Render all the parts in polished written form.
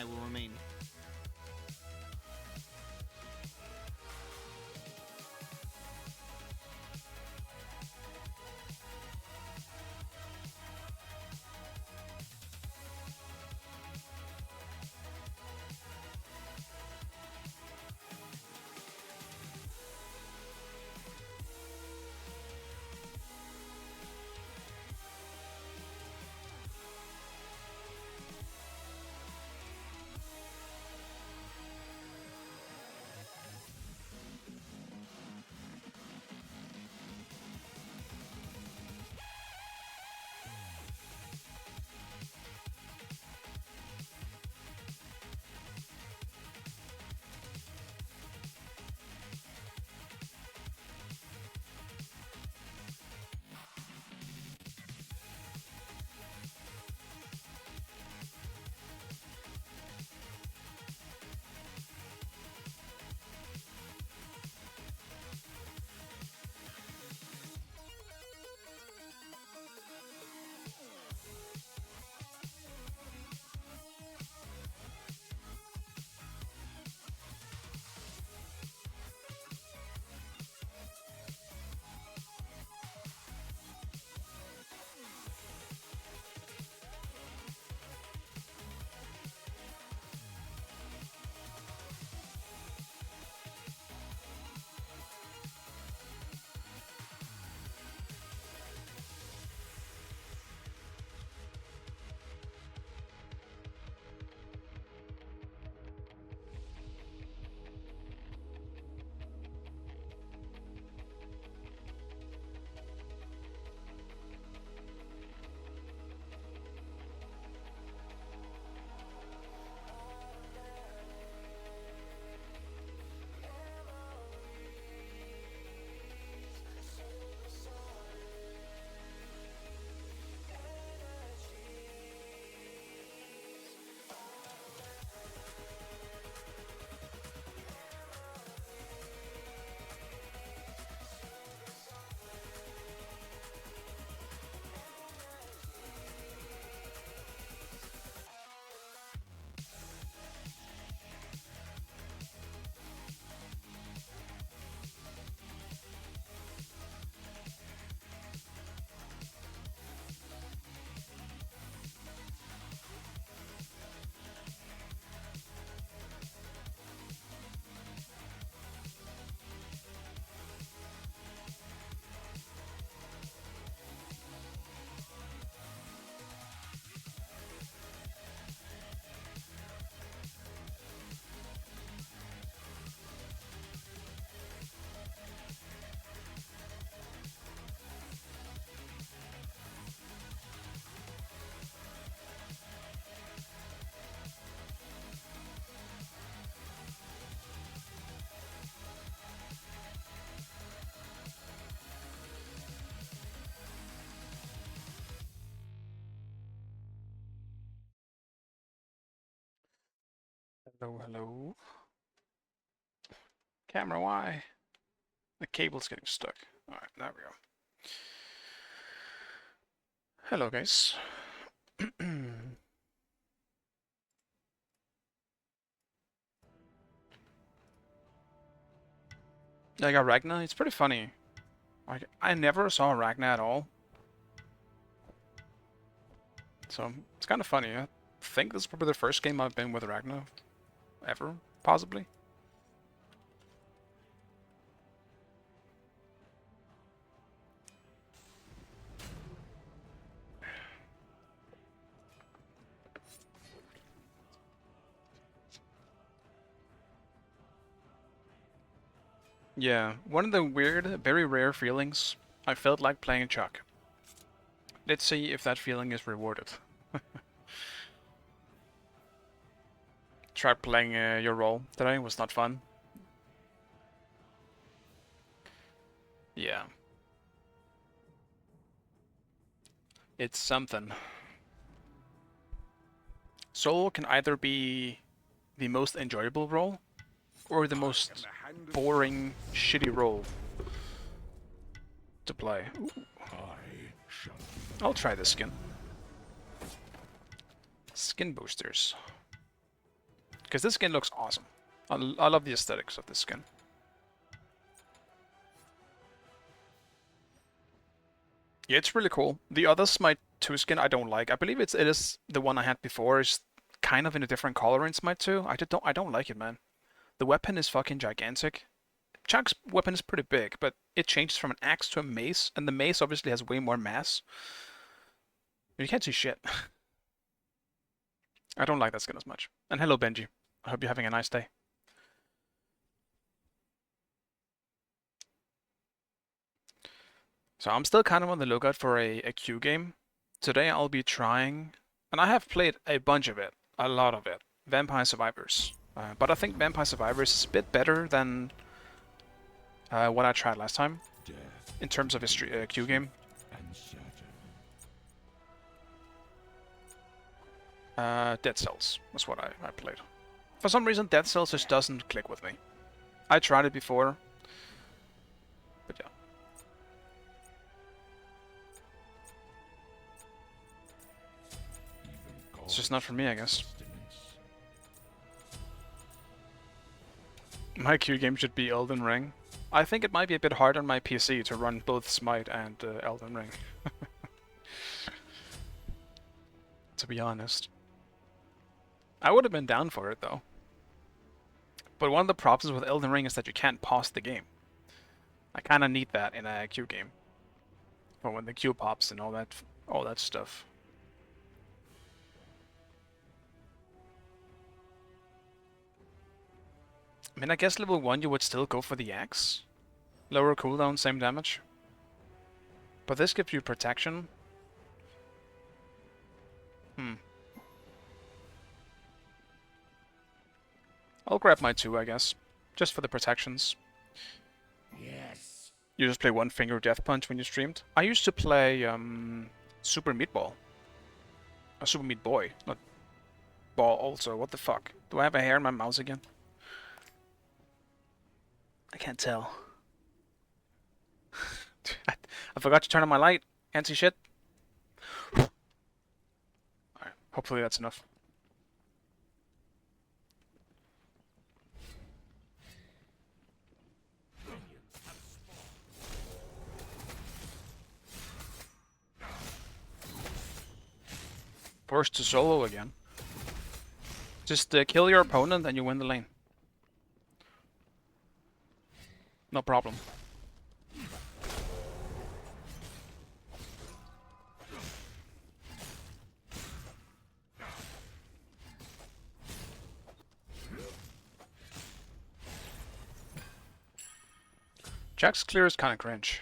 I will remain. Hello, hello. Camera, why? The cable's getting stuck. Alright, there we go. Hello, guys. I got Ragna. It's pretty funny. I never saw Ragna at all. So, it's kind of funny. I think this is probably the first game I've been with Ragna. Ever, possibly. Yeah, one of the weird, very rare feelings, I felt like playing Chuck. Let's see if that feeling is rewarded. Tried playing your role today, was not fun. Yeah. It's something. Solo can either be the most enjoyable role, or the most boring, shitty role to play. Ooh. I'll try this skin. Skin boosters. Because this skin looks awesome. I love the aesthetics of this skin. Yeah, it's really cool. The other Smite 2 skin I don't like. I believe it is the one I had before. Is kind of in a different color in Smite 2. I don't like it, man. The weapon is fucking gigantic. Chuck's weapon is pretty big, but it changes from an axe to a mace, and the mace obviously has way more mass. You can't see shit. I don't like that skin as much. And hello, Benji. I hope you're having a nice day. So I'm still kind of on the lookout for a Q game. Today I'll be trying, and I have played a bunch of it, a lot of it, Vampire Survivors. But I think Vampire Survivors is a bit better than what I tried last time in terms of a Q game. Dead Cells was what I played. For some reason, Dead Cells just doesn't click with me. I tried it before, but yeah. It's just not for me, I guess. My Q game should be Elden Ring. I think it might be a bit hard on my PC to run both Smite and Elden Ring. To be honest. I would have been down for it, though. But one of the problems with Elden Ring is that you can't pause the game. I kind of need that in a Q game. For when the Q pops and all that stuff. I mean, I guess level 1 you would still go for the axe. Lower cooldown, same damage. But this gives you protection. I'll grab my 2, I guess. Just for the protections. Yes. You just play one finger death punch when you streamed. I used to play Super Meat Ball. Super Meat Boy, not Ball also. What the fuck? Do I have a hair in my mouse again? I can't tell. I forgot to turn on my light. Can't see shit. Alright, hopefully that's enough. Forced to solo again. Just kill your opponent and you win the lane. No problem. Jack's clear is kinda cringe.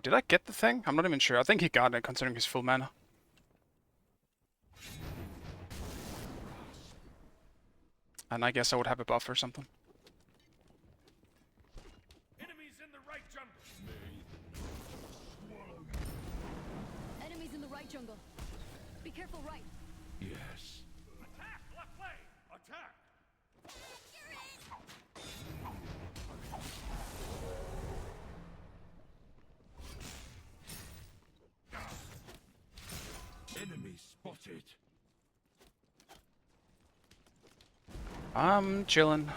Did I get the thing? I'm not even sure. I think he got it considering his full mana. And I guess I would have a buff or something. Enemies in the right jungle. Enemies in the right jungle. Be careful, right. Yes. Attack! Left way! Attack! Enemy spotted. I'm chillin'.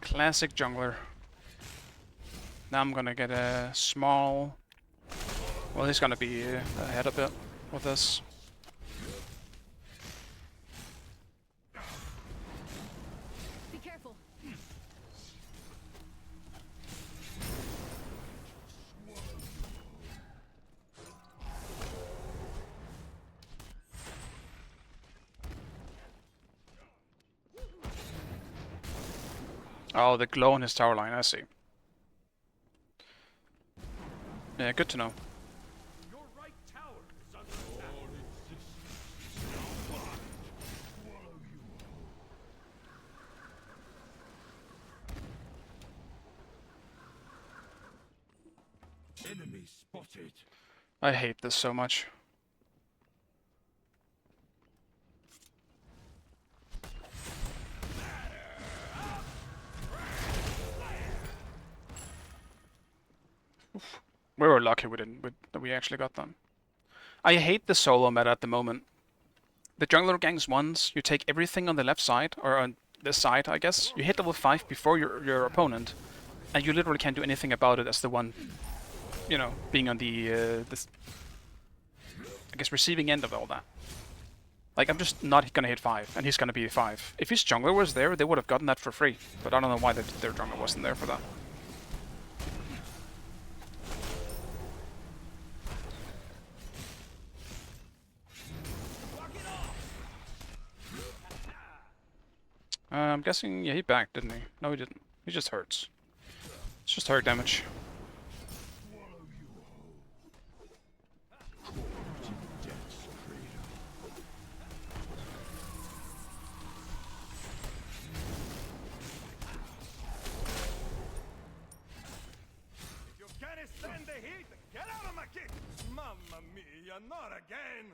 Classic jungler. Now I'm gonna get a small... Well, he's gonna be ahead a bit with this. Be careful. Oh, the glow on his tower line, I see. Yeah, good to know. Your right tower is under attack. Enemy spotted. I hate this so much. Oof. We were lucky we didn't that we actually got them. I hate the solo meta at the moment. The jungler gangs once, you take everything on the left side, or on this side, I guess. You hit level 5 before your opponent, and you literally can't do anything about it as the one, you know, being on the this, I guess, receiving end of all that. Like, I'm just not gonna hit 5, and he's gonna be 5. If his jungler was there, they would have gotten that for free. But I don't know why their jungler wasn't there for that. I'm guessing, yeah, he backed, didn't he? No, he didn't. He just hurts. It's just hurt damage. If you can't stand the heat, get out of my kick! Mamma mia, not again!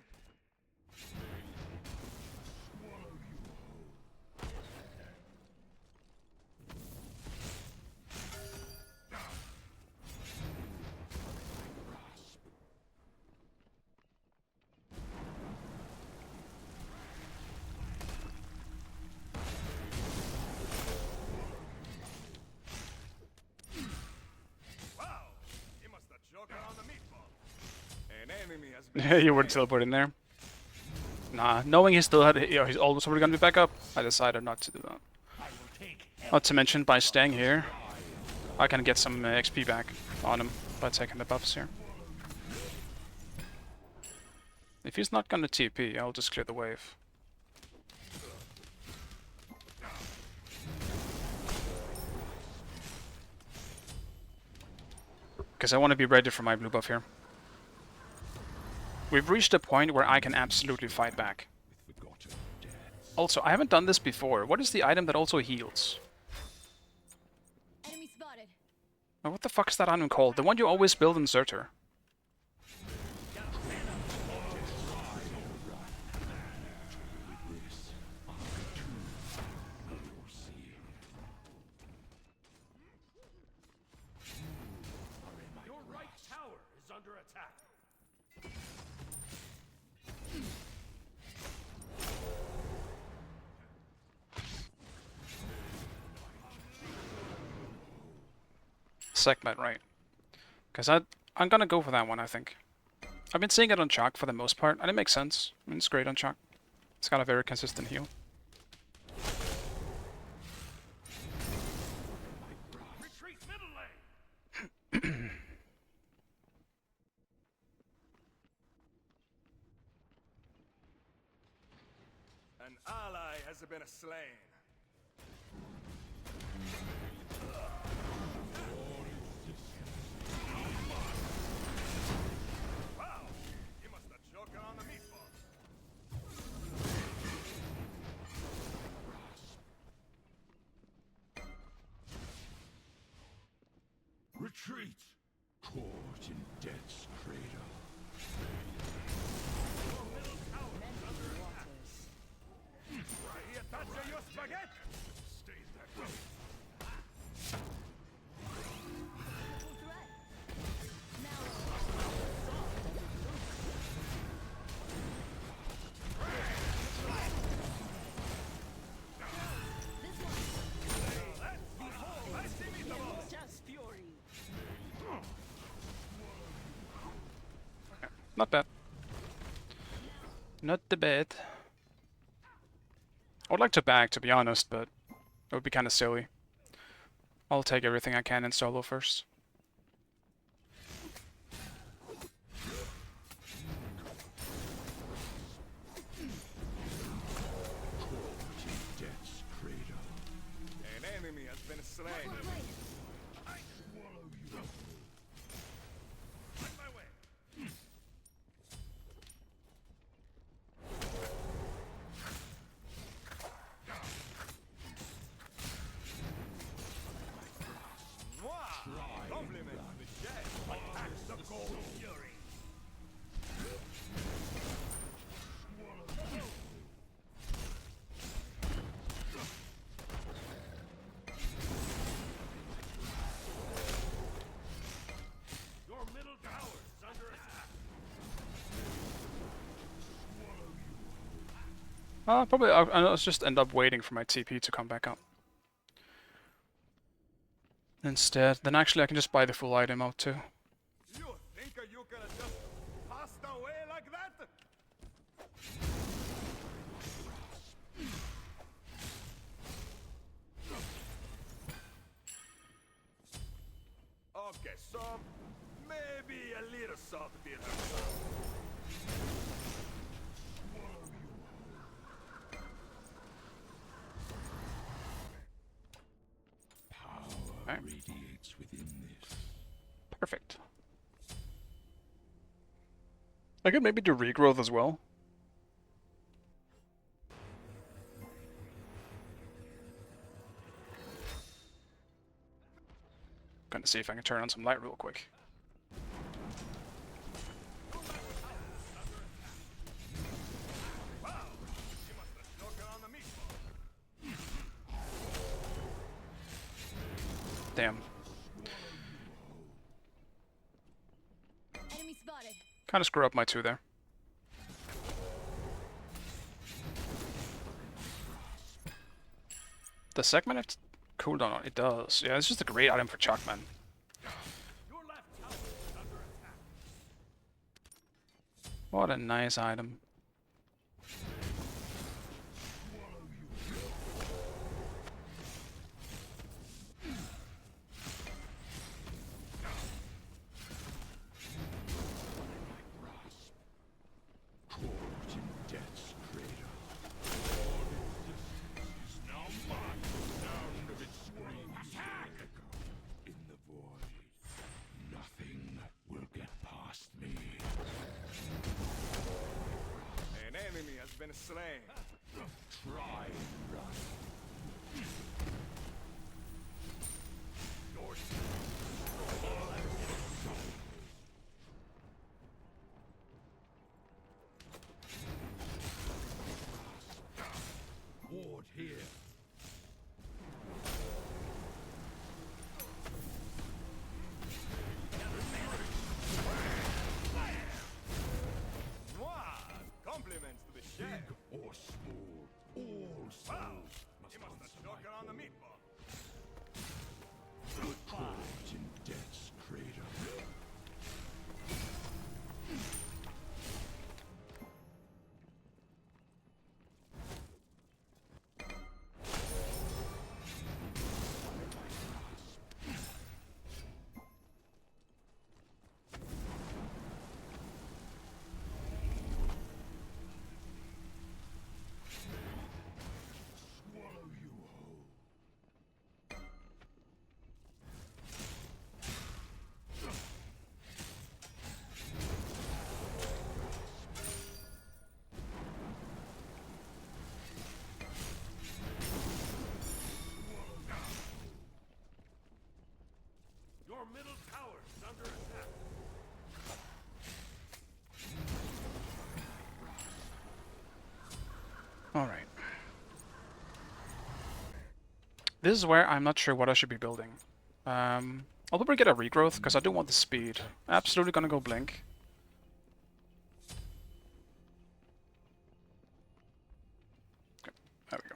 Wow, he must have choked on the meatball. An enemy has been You were slain. teleporting there. Nah, knowing he still had, you know, he's almost probably gonna be back up, I decided not to do that. Not to mention, by staying here, I can get some XP back on him by taking the buffs here. If he's not gonna TP, I'll just clear the wave. Because I want to be ready for my blue buff here. We've reached a point where I can absolutely fight back. Also, I haven't done this before. What is the item that also heals? Enemy spotted. Oh, what the fuck is that item called? The one you always build in Zerter. Your right tower is under attack. Segment, right. Because I'm gonna go for that one, I think. I've been seeing it on Chalk for the most part, and it makes sense. I mean, it's great on Chalk. It's got a very consistent heal. Retreat middle lane. An ally has been slain. Wow, he must have choked on the meatball. Retreat! Caught in death's cradle. Riattaccia your spaghetti! Stay that way. Full threat. Now. This one. Just fury. Not bad. Not the bad. I would like to back, to be honest, but it would be kind of silly. I'll take everything I can in solo first. Death's cradle. An enemy has been slain. Well played. On my way. Mwah! Compliment to the chef. Attack the cold fury. Your middle tower is under attack. Probably I'll just end up waiting for my TP to come back up. Instead, then actually I can just buy the full item out too. You think you can just pass away like that? Okay, so maybe a little salt beer. Power radiates within this. Perfect. I could maybe do regrowth as well. Gonna see if I can turn on some light real quick. Wow, you must have snuck on the meatball. Damn. Enemy spotted. Kind of screw up my 2 there. The segment it's cooldown on it does. Yeah, it's just a great item for Chuck, man. Your left tower is under attack. What a nice item. Caught in death's cradle. Is now mine. Sound of its scream. Attack! In the void, nothing will get past me. An enemy has been slain. Try and run. Your ward here. Mwah! Compliments to the chef. Big or small, all souls Wow, must you must have answer snuck my on the call. meatball. Caught in death's cradle. Swallow you whole. Your middle tower is under attack. Alright. This is where I'm not sure what I should be building. I'll probably get a regrowth, because I do want the speed. Absolutely gonna go blink. Okay, there we go.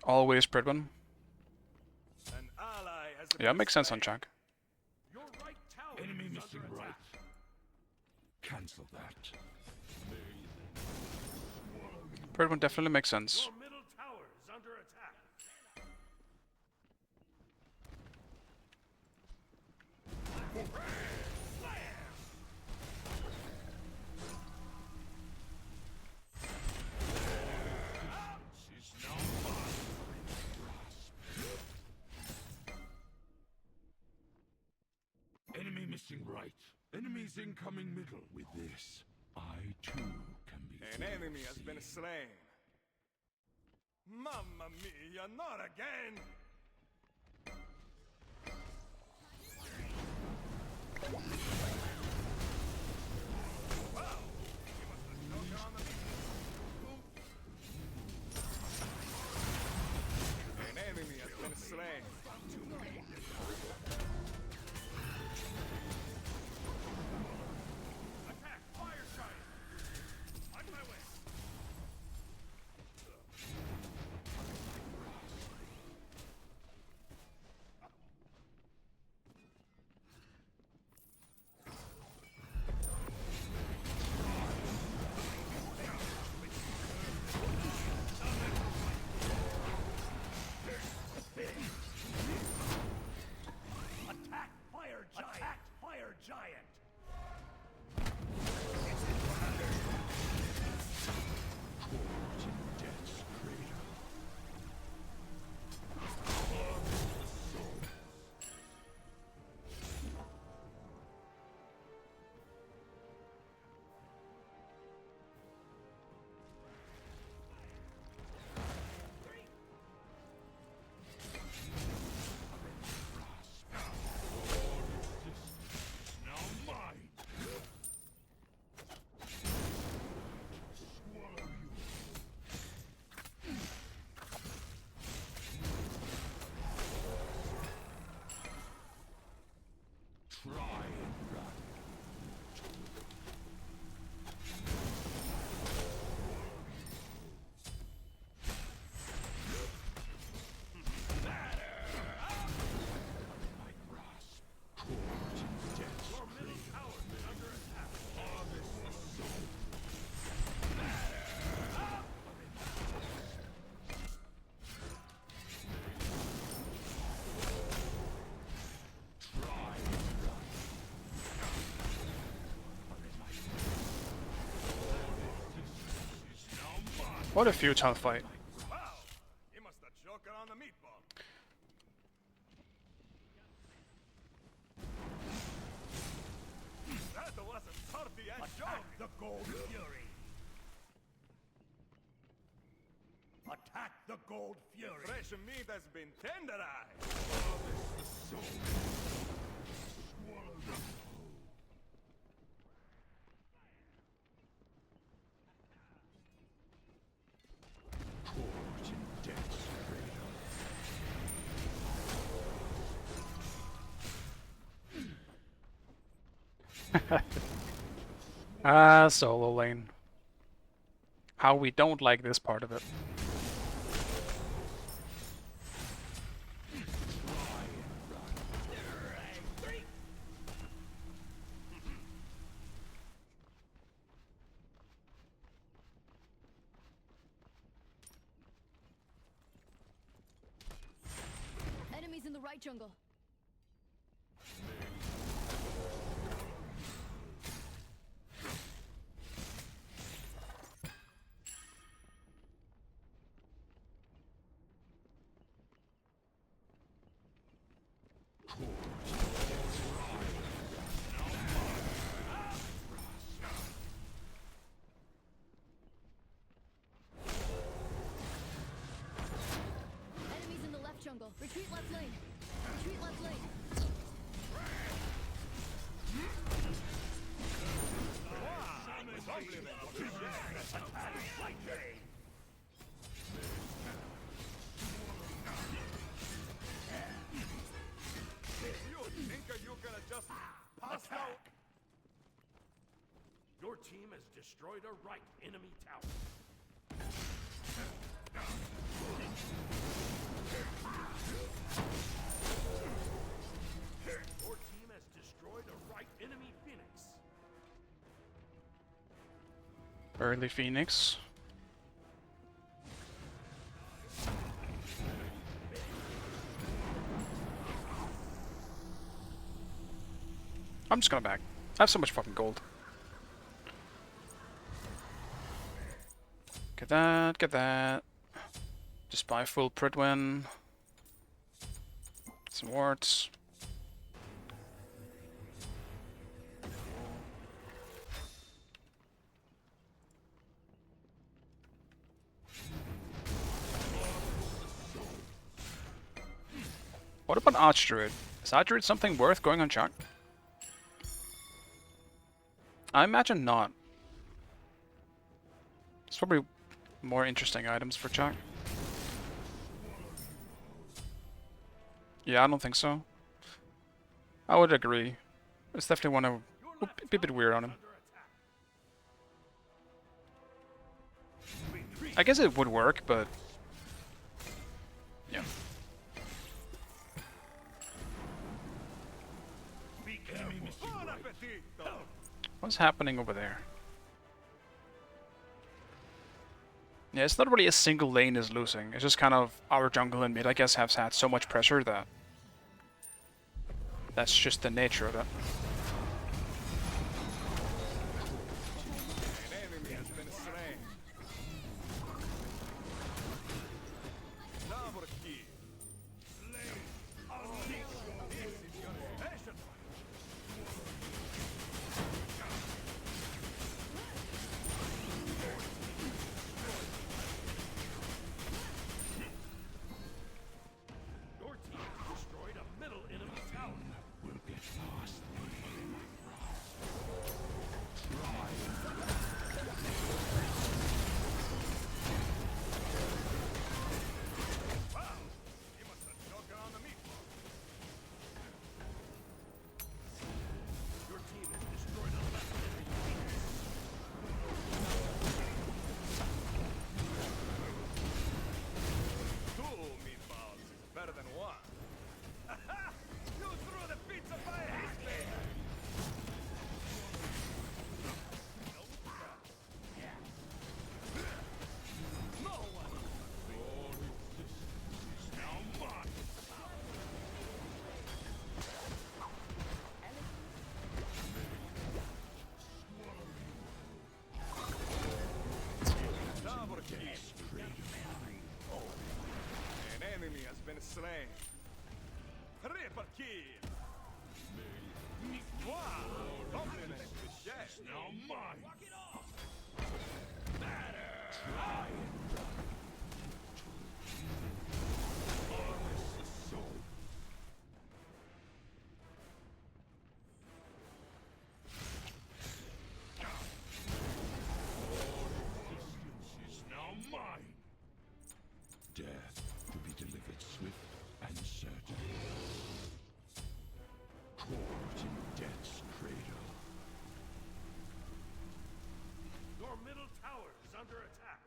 Always Pridwin. An ally has Yeah, been makes sense on slain. Chuck. Your right tower Enemy is missing under right. attack. Cancel that. Pridwin definitely makes sense. Your middle tower is under attack. Is now mine. Enemies incoming middle. With this, I too can be. An enemy has been slain. Mamma mia, not again! Wow! You must have choked on the meat. An enemy has been slain. Attack! Fire giant! On my way! Attack! Fire giant! Attack! Fire giant! Death's cradle. Now mine. Swallow you. Try and run. My grasp. Court in death's Your middle tower is under attack. harvest the soul. Try and run. Is now mine. What a futile fight. Wow! You must have choked on the meatball. That was a tortilla joke! The Gold Fury! Attack the Gold Fury! Fresh meat has been tenderized! Harvest the soul. Swallow the whole. Court in death's cradle. Solo lane. How we don't like this part of it. Enemies in the right jungle. Enemies in the left jungle. Retreat left lane. Retreat left lane. You think you gonna just pass out? Your team has destroyed a right enemy tower. Your team has destroyed a right enemy Phoenix. Early Phoenix. I'm just gonna back. I have so much fucking gold. Get that, get that. Just buy full Pridwin. Some wards. What about Archdruid? Is Archdruid something worth going on chart? I imagine not. It's probably more interesting items for chart. Yeah, I don't think so. I would agree. It's definitely one of be a bit weird on him. I guess it would work, but yeah. Buon appetito! What's happening over there? Yeah, it's not really a single lane is losing. It's just kind of our jungle and mid, I guess, have had so much pressure that that's just the nature of it. An enemy has been slain. Double kill. Slain. This is your special. Your team has destroyed a middle enemy tower. Will get past me. Wow! You must have choken on the meatball. Your team has destroyed a left enemy phoenix. Two meatballs is better than one. Aha! You threw the pizza by his finger! No one! Now mine. Double kill. An enemy has been slain. Triple kill. Wow! Compliments to chef. Now mine. Is now mine. Death to be delivered swift and certain. Caught in death's cradle. Your middle tower is under attack.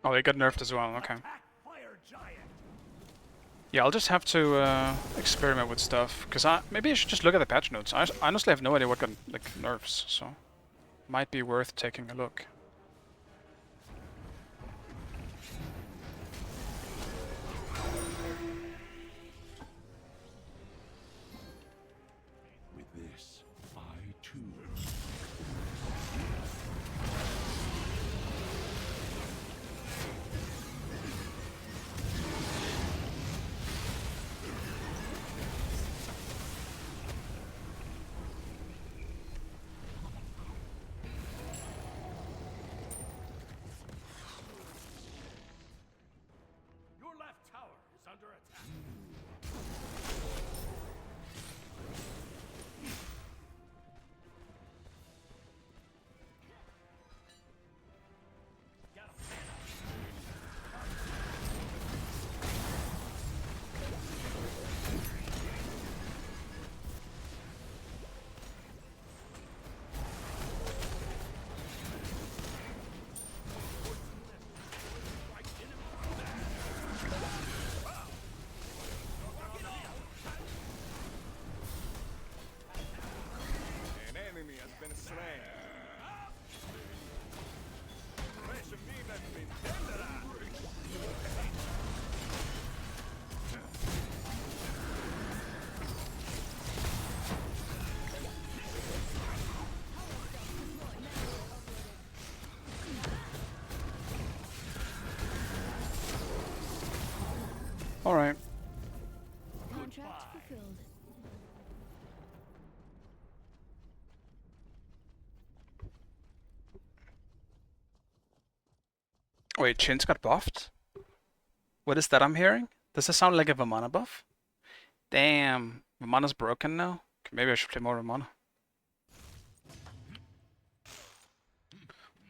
Oh, they got nerfed as well. Okay. Attack fire giant. Yeah, I'll just have to experiment with stuff, because maybe I should just look at the patch notes. I honestly have no idea what got like nerfs, so might be worth taking a look. With this, I too. Your left tower is under attack. Wait, Chin's got buffed? What is that I'm hearing? Does that sound like a Vamana buff? Damn, Vamana's broken now? Okay, maybe I should play more Vamana.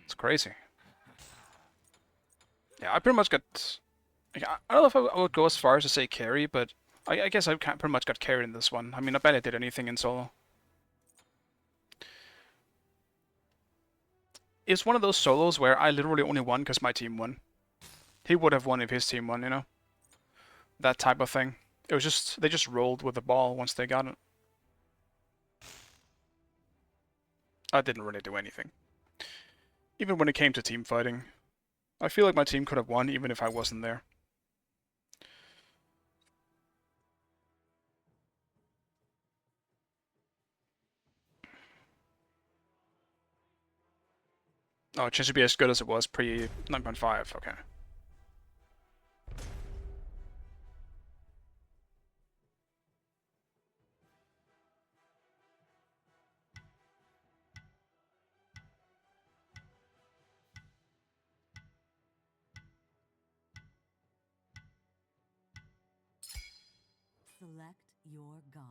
It's crazy. Yeah, I pretty much got... Like, I don't know if I would go as far as to say carry, but I guess I pretty much got carried in this one. I mean, I barely did anything in solo. It's one of those solos where I literally only won because my team won. He would have won if his team won, you know? That type of thing. It was just, they just rolled with the ball once they got it. I didn't really do anything. Even when it came to team fighting. I feel like my team could have won even if I wasn't there. Oh, it should be as good as it was pre 9.5, okay. Select your god.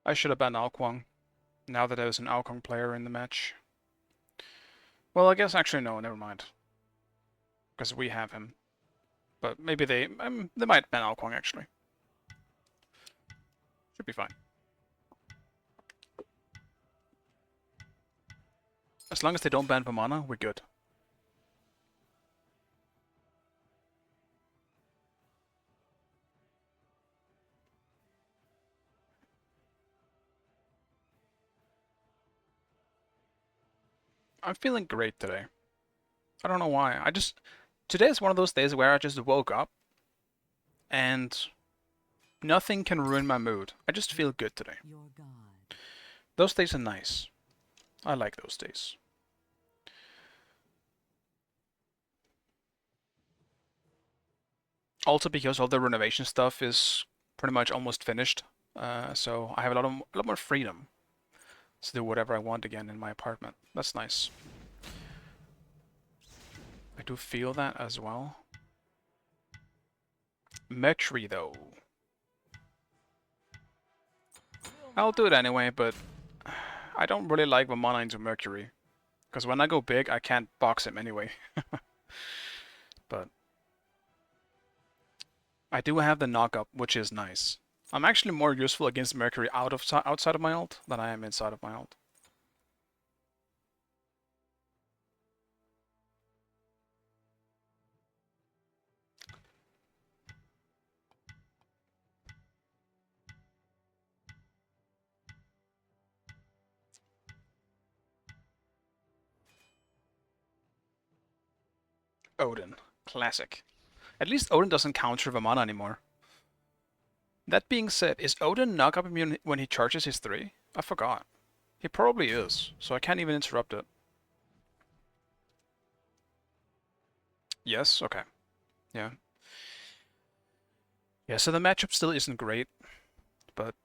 I should have banned Alkwang, now that I was an Alkwang player in the match. Well, I guess actually no, never mind. Because we have him. But maybe they might ban Alkwang actually. Should be fine. As long as they don't ban Vamana, we're good. I'm feeling great today. I don't know why. Today is one of those days where I just woke up and nothing can ruin my mood. I just feel good today. Your god. Those days are nice. I like those days. Also because all the renovation stuff is pretty much almost finished. So I have a lot more freedom to do whatever I want again in my apartment. That's nice. I do feel that as well. Mercury though. I'll do it anyway, but I don't really like Vamana into Mercury. Because when I go big, I can't box him anyway. But I do have the knock-up, which is nice. I'm actually more useful against Mercury outside of my ult than I am inside of my ult. Odin. Classic. At least Odin doesn't counter Vamana anymore. That being said, is Odin knock-up immune when he charges his 3? I forgot. He probably is, so I can't even interrupt it. Yes? Okay. Yeah. Yeah, so the matchup still isn't great, but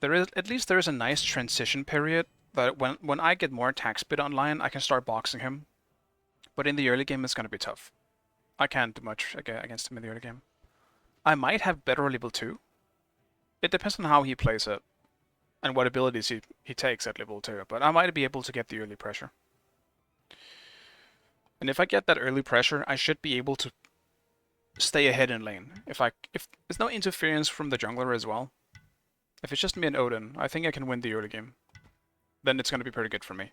at least there is a nice transition period that when I get more attack speed online, I can start boxing him. But in the early game, it's gonna be tough. I can't do much against him in the early game. I might have better level 2. It depends on how he plays it and what abilities he takes at level 2, but I might be able to get the early pressure. And if I get that early pressure, I should be able to stay ahead in lane. If there's no interference from the jungler as well, if it's just me and Odin, I think I can win the early game. Then it's gonna be pretty good for me.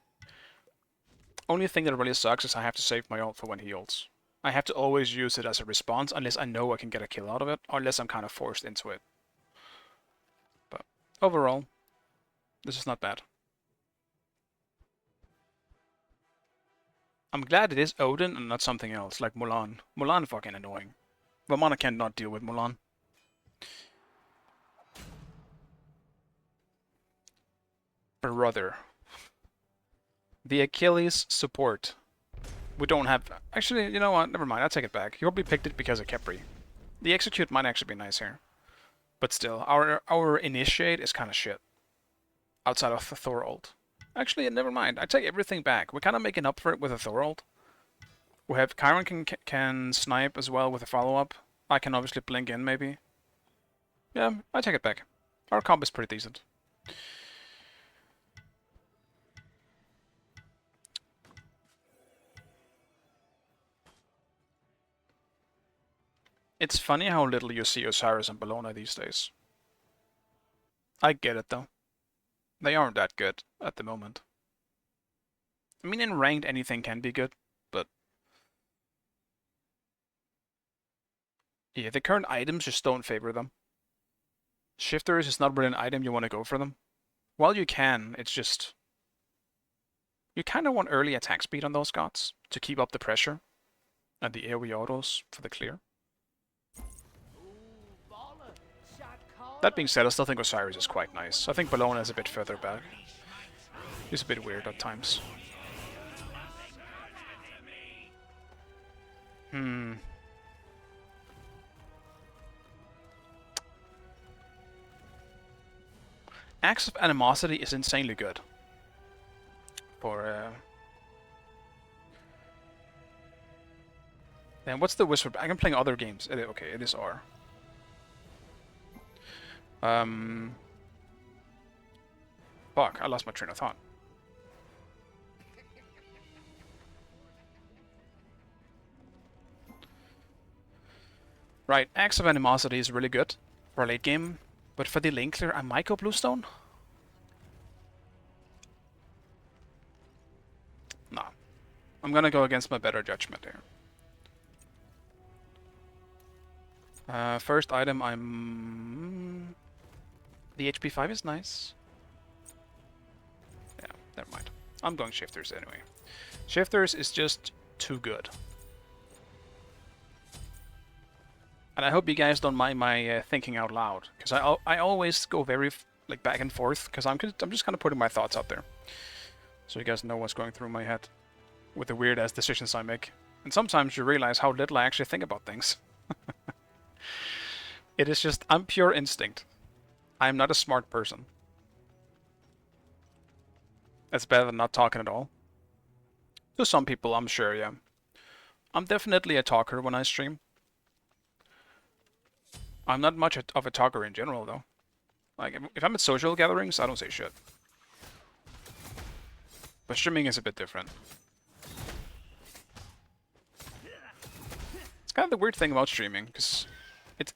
Only thing that really sucks is I have to save my ult for when he ults. I have to always use it as a response unless I know I can get a kill out of it, or unless I'm kind of forced into it. But overall, this is not bad. I'm glad it is Odin and not something else, like Mulan. Mulan fucking annoying. Vamana cannot deal with Mulan. Brother. The Achilles support. We don't have... Actually, you know what? Never mind. I'll take it back. He probably picked it because of Kepri. The execute might actually be nice here. But still, our initiate is kind of shit. Outside of the Thor ult. Actually, never mind. I take everything back. We're kind of making up for it with a Thor ult. We have Chiron can snipe as well with a follow-up. I can obviously blink in, maybe. Yeah, I take it back. Our comp is pretty decent. It's funny how little you see Osiris and Bellona these days. I get it, though. They aren't that good at the moment. I mean, in ranked, anything can be good, but... yeah, the current items just don't favor them. Shifters is not really an item you want to go for them. While you can, it's just... you kind of want early attack speed on those gods to keep up the pressure and the AoE autos for the clear. That being said, I still think Osiris is quite nice. I think Bellona is a bit further back. He's a bit weird at times. Acts of Animosity is insanely good. For then what's the Whisper? I'm playing other games. Okay, it is R. Fuck, I lost my train of thought. Right, Acts of Animosity is really good for late game, but for the lane clear, I might go Bluestone? No. I'm gonna go against my better judgment here. First item, I'm... the HP5 is nice. Yeah, never mind. I'm going Shifters anyway. Shifters is just too good. And I hope you guys don't mind my thinking out loud, because I always go very like back and forth, because I'm just kind of putting my thoughts out there, so you guys know what's going through my head with the weird ass decisions I make. And sometimes you realize how little I actually think about things. It is just, I'm pure instinct. I'm not a smart person. It's better than not talking at all. To some people, I'm sure, yeah. I'm definitely a talker when I stream. I'm not much of a talker in general, though. Like, if I'm at social gatherings, I don't say shit. But streaming is a bit different. It's kind of the weird thing about streaming, because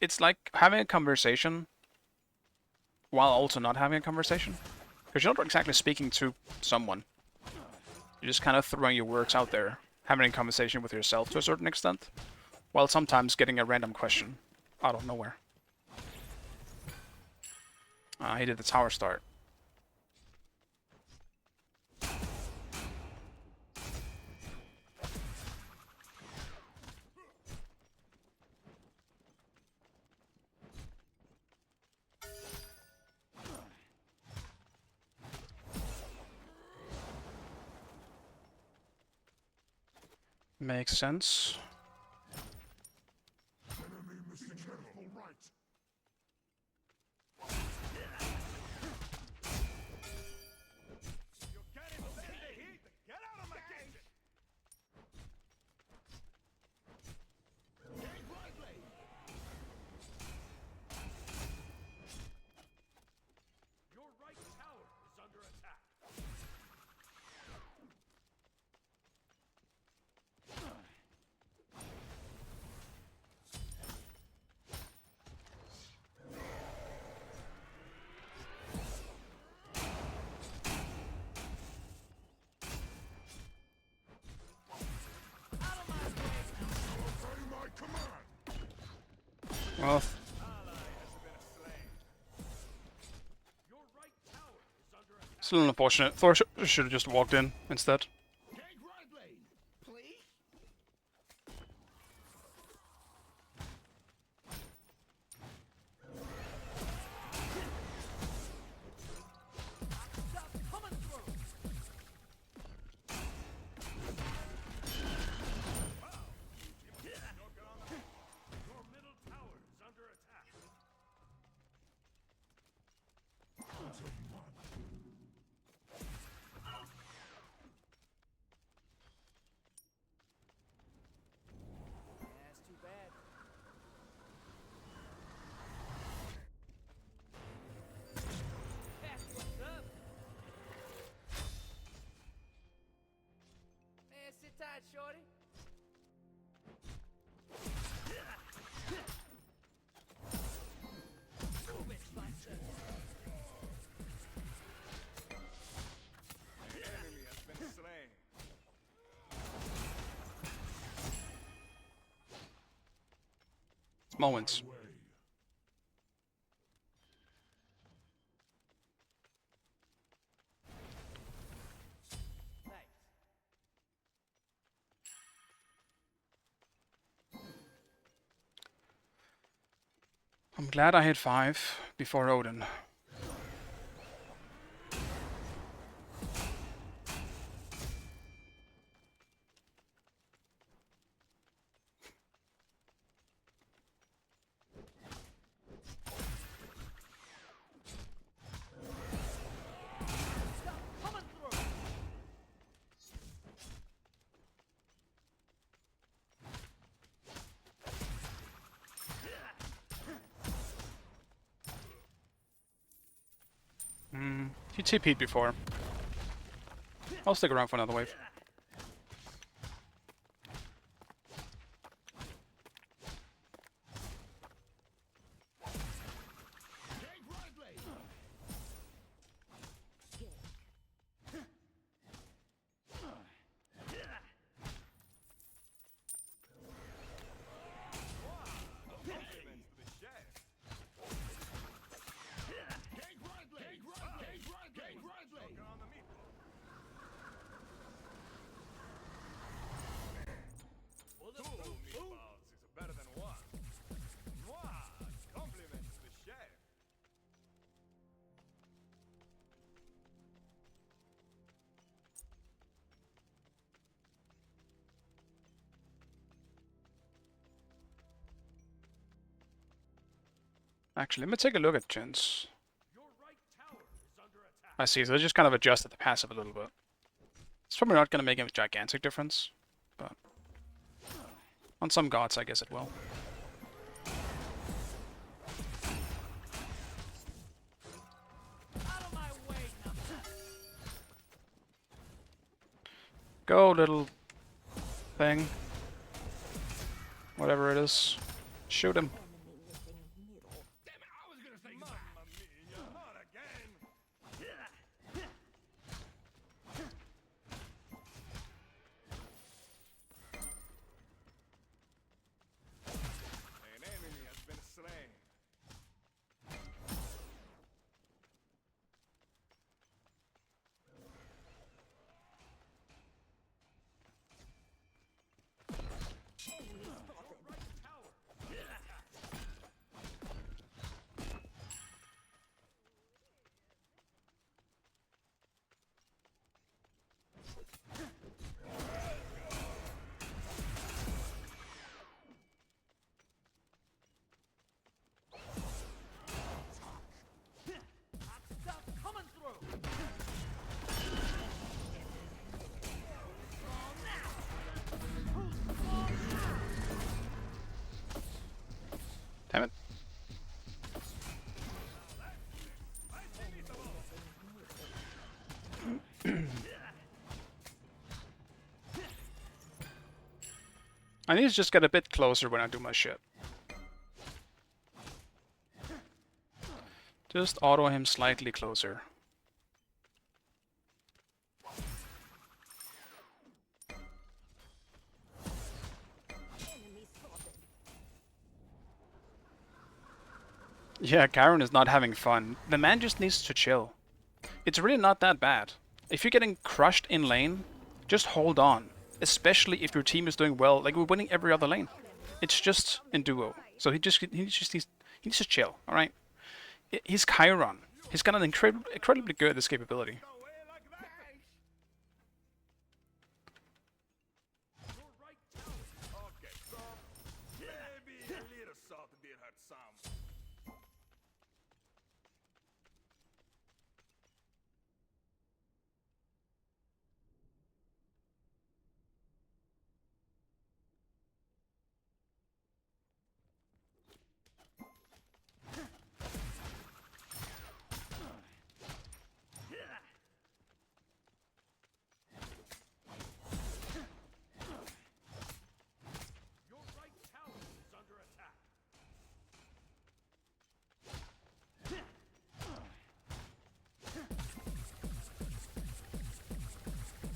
it's like having a conversation while also not having a conversation. Because you're not exactly speaking to someone. You're just kind of throwing your words out there, having a conversation with yourself to a certain extent, while sometimes getting a random question out of nowhere. He did the tower start. Makes sense. Enemy missing careful right. You can't stand the heat. Get out of my kitchen. Your right tower is under attack. Obey my command. Well, Your right tower is under attack. it's a little unfortunate. Thor should have just walked in instead. Take right lane, please. Your middle tower is under attack. tight, shorty. Move it, buster. The enemy has been slain. Small wins. Thanks. I'm glad I hit 5 before Odin. Coming through. He TP'd before. I'll stick around for another wave. Compliments to the chef. Sugar on the meatball. Two meatballs is better than one. Mwah! Compliments to the chef. Actually, let me take a look at Jins. Your right tower is under attack. I see, so they just kind of adjusted the passive a little bit. It's probably not going to make a gigantic difference, but on some gods, I guess it will. Out of my way, number. Go, little thing. Whatever it is. Shoot him. Mamma mia, not again. An enemy has been slain. Stuff coming through. Damn it. I need to just get a bit closer when I do my shit. Just auto him slightly closer. Yeah, Karen is not having fun. The man just needs to chill. It's really not that bad. If you're getting crushed in lane, just hold on. Especially if your team is doing well, like we're winning every other lane. It's just in duo. So he needs to chill, alright? He's Chiron. He's got an incredibly good escapability. Away like that. Your right tower. Okay, so maybe a little salt did hurt some.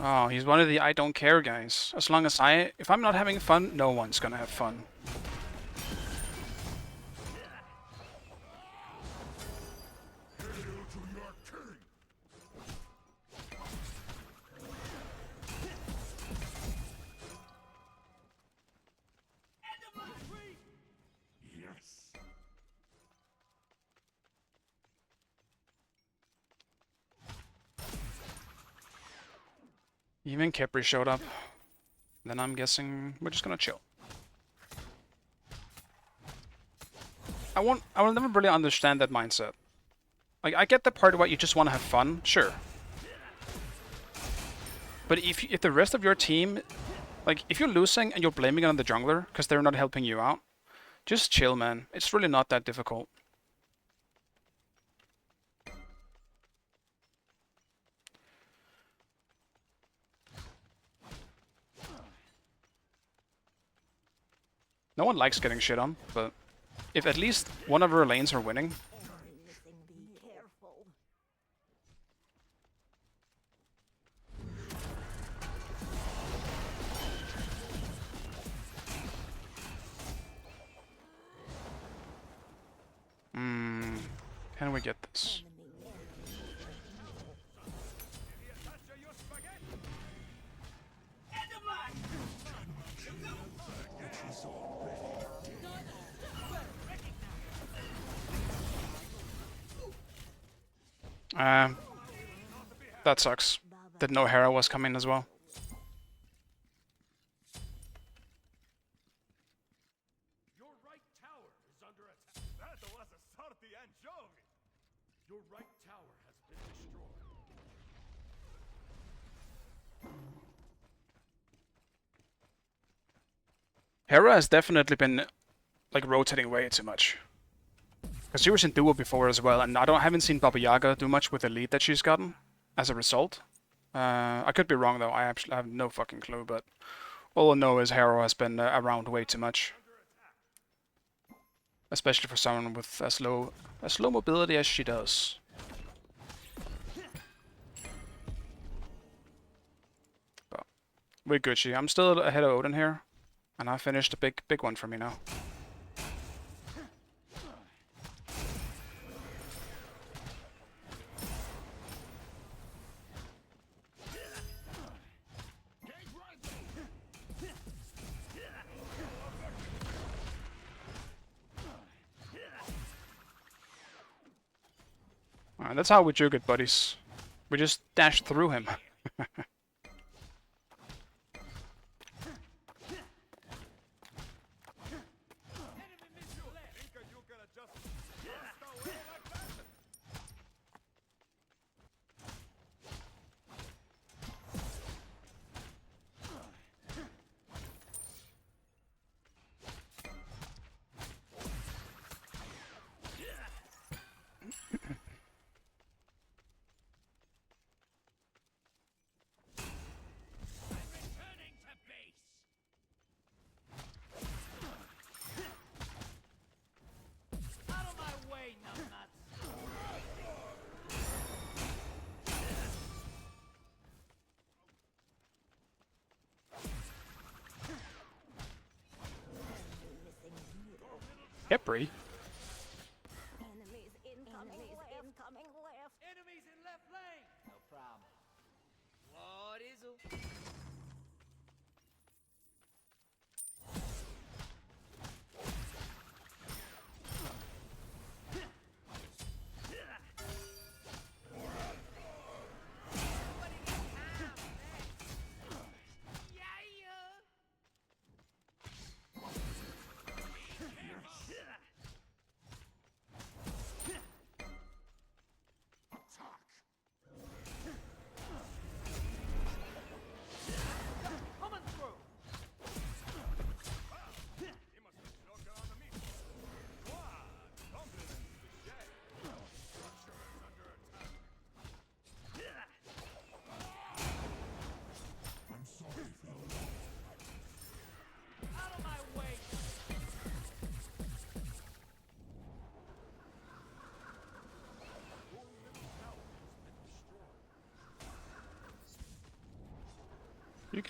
Oh, he's one of the I don't care guys. As long as if I'm not having fun, no one's gonna have fun. Hail to your king! Yes. Even Kepri showed up. Then I'm guessing we're just gonna chill. I will never really understand that mindset. Like, I get the part about you just want to have fun, sure. But if the rest of your team, like, if you're losing and you're blaming it on the jungler because they're not helping you out, just chill, man. It's really not that difficult. No one likes getting shit on, but if at least one of our lanes are winning, Be careful. can we get this? That sucks. Didn't know Hera was coming as well. Your right tower is under attack. That was a sortie anchovy. Your right tower has been destroyed. Hera has definitely been like rotating way too much. Because she was in duo before as well, and I haven't seen Baba Yaga do much with the lead that she's gotten as a result. I could be wrong though. I actually have no fucking clue, but all I know is Hera has been around way too much, especially for someone with as low mobility as she does. But we're Gucci. I'm still ahead of Odin here, and I finished a big one for me now. Alright, that's how we juke it, buddies. We just dash through him. You gonna just blast away like that? Returning to base. Out of my way, numbnuts. Kepri? Enemies incoming left. Enemies in left lane. No problem. What is it?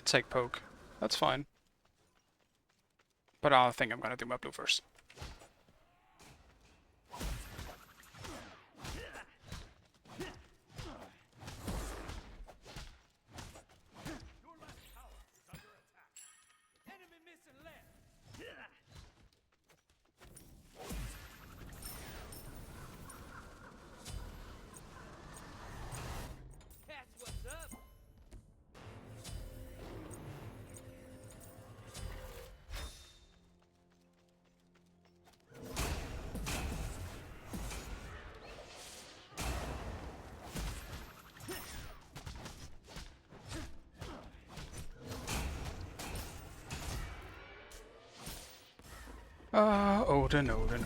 take poke. That's fine. But I think I'm gonna do my blue first. Enemy missing left. That's what's up. Odin, Odin, Odin.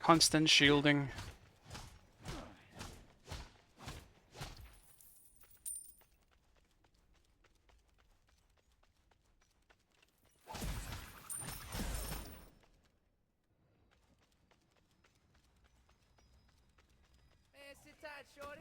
Constant shielding. Man, sit tight, shorty.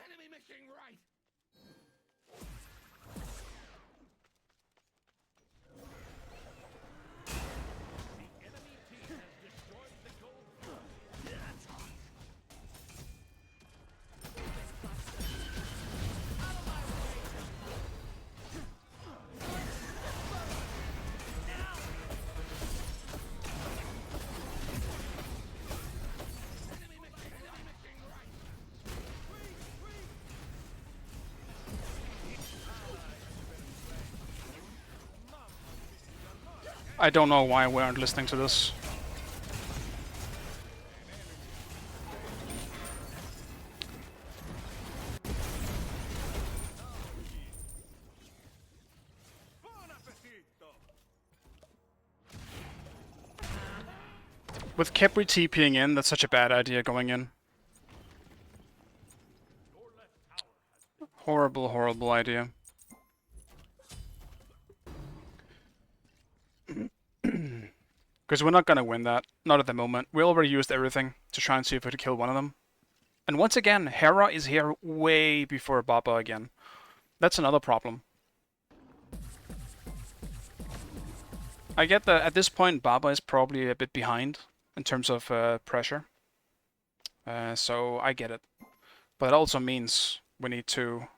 Enemy missing right. The enemy team has destroyed the gold. I don't know why we aren't listening to this. Buon appetito! With Kepri TPing in, that's such a bad idea going in. Horrible, horrible idea. Because we're not gonna win that. Not at the moment. We already used everything to try and see if we could kill one of them. And once again, Hera is here way before Baba again. That's another problem. I get that at this point Baba is probably a bit behind in terms of pressure. So I get it. But it also means we need to...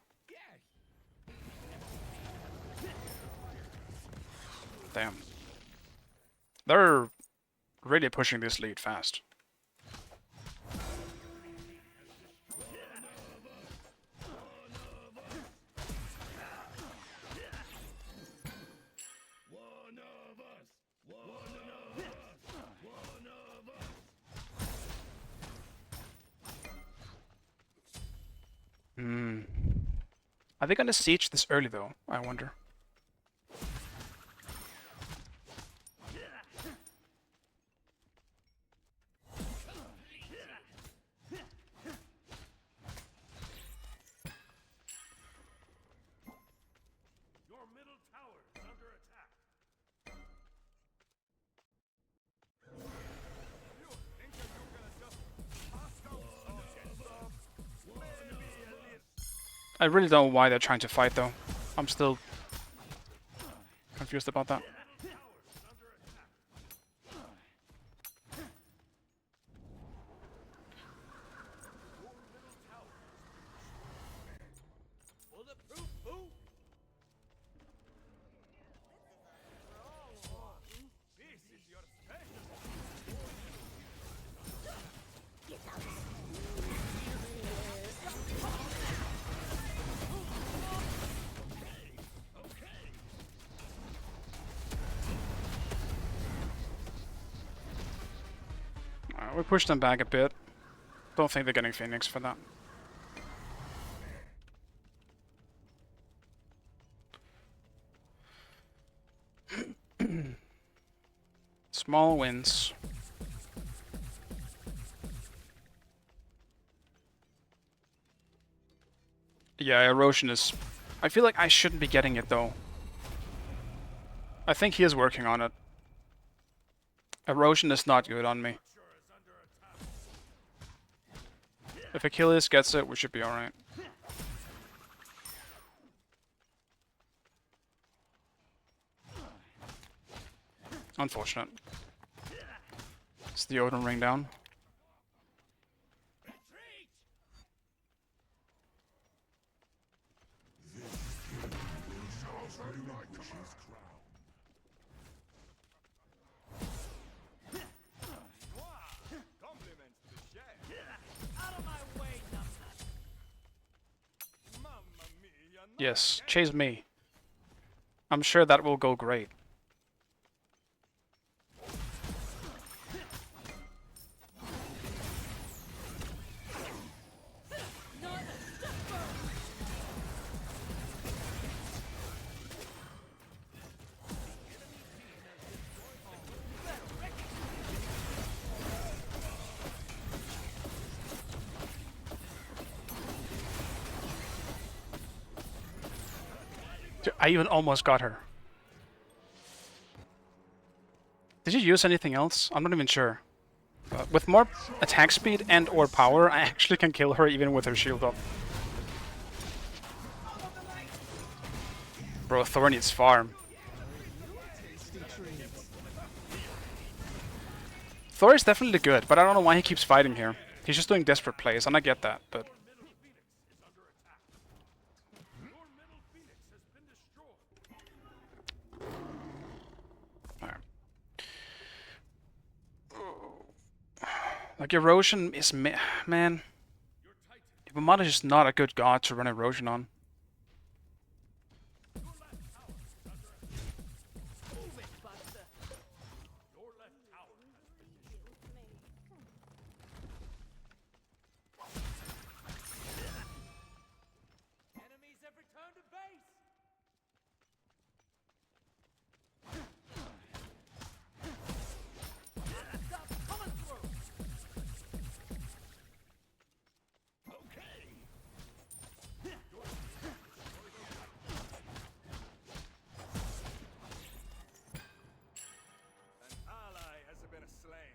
Damn. They're really pushing this lead fast. Are they gonna siege this early though? I wonder. Your middle tower is under attack. You think that you're gonna just hostile maybe a little. I really don't know why they're trying to fight though. I'm still confused about that. Bulletproof boot. This is your special. We pushed them back a bit. Don't think they're getting Phoenix for that. Small wins. Yeah, erosion is... I feel like I shouldn't be getting it, though. I think he is working on it. Erosion is not good on me. If Achilles gets it, we should be alright. Unfortunate. Is the Odin ring down? Compliments to chef. Out of my way, numbnuts. Mamma mia, not Yes, again. chase me. I'm sure that will go great. Dude, I even almost got her. Did you use anything else? I'm not even sure. With more attack speed and or power, I actually can kill her even with her shield up. Bro, Thor needs farm. Thor is definitely good, but I don't know why he keeps fighting here. He's just doing desperate plays, and I get that, but... Like, erosion is... Man... Yamamata is just not a good god to run erosion on. Enemies have returned to base. Stop coming through. An ally has been slain.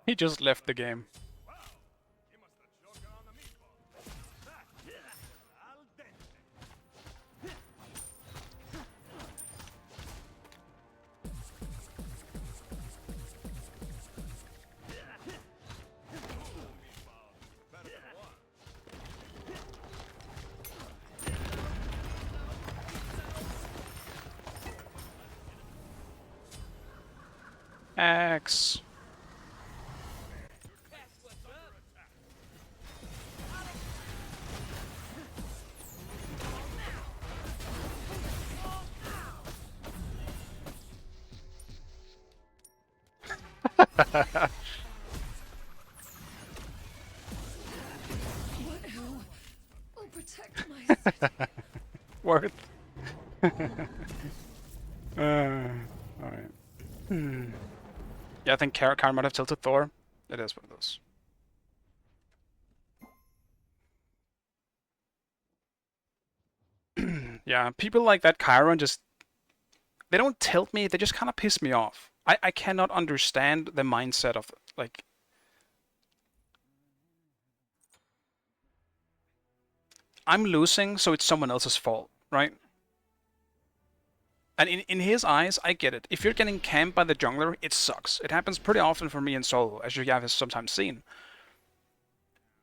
He just left the game. Wow, he must have choked on the meatball. That al dente. Meatball, better than one. Axe. I'll protect myself. Worth. Alright. Yeah, I think Kara might have tilted Thor. It is one of those. Yeah, people like that Chiron just... They don't tilt me, they just kind of piss me off. I cannot understand the mindset of, like... I'm losing, so it's someone else's fault, right? And in his eyes, I get it. If you're getting camped by the jungler, it sucks. It happens pretty often for me in solo, as you have sometimes seen.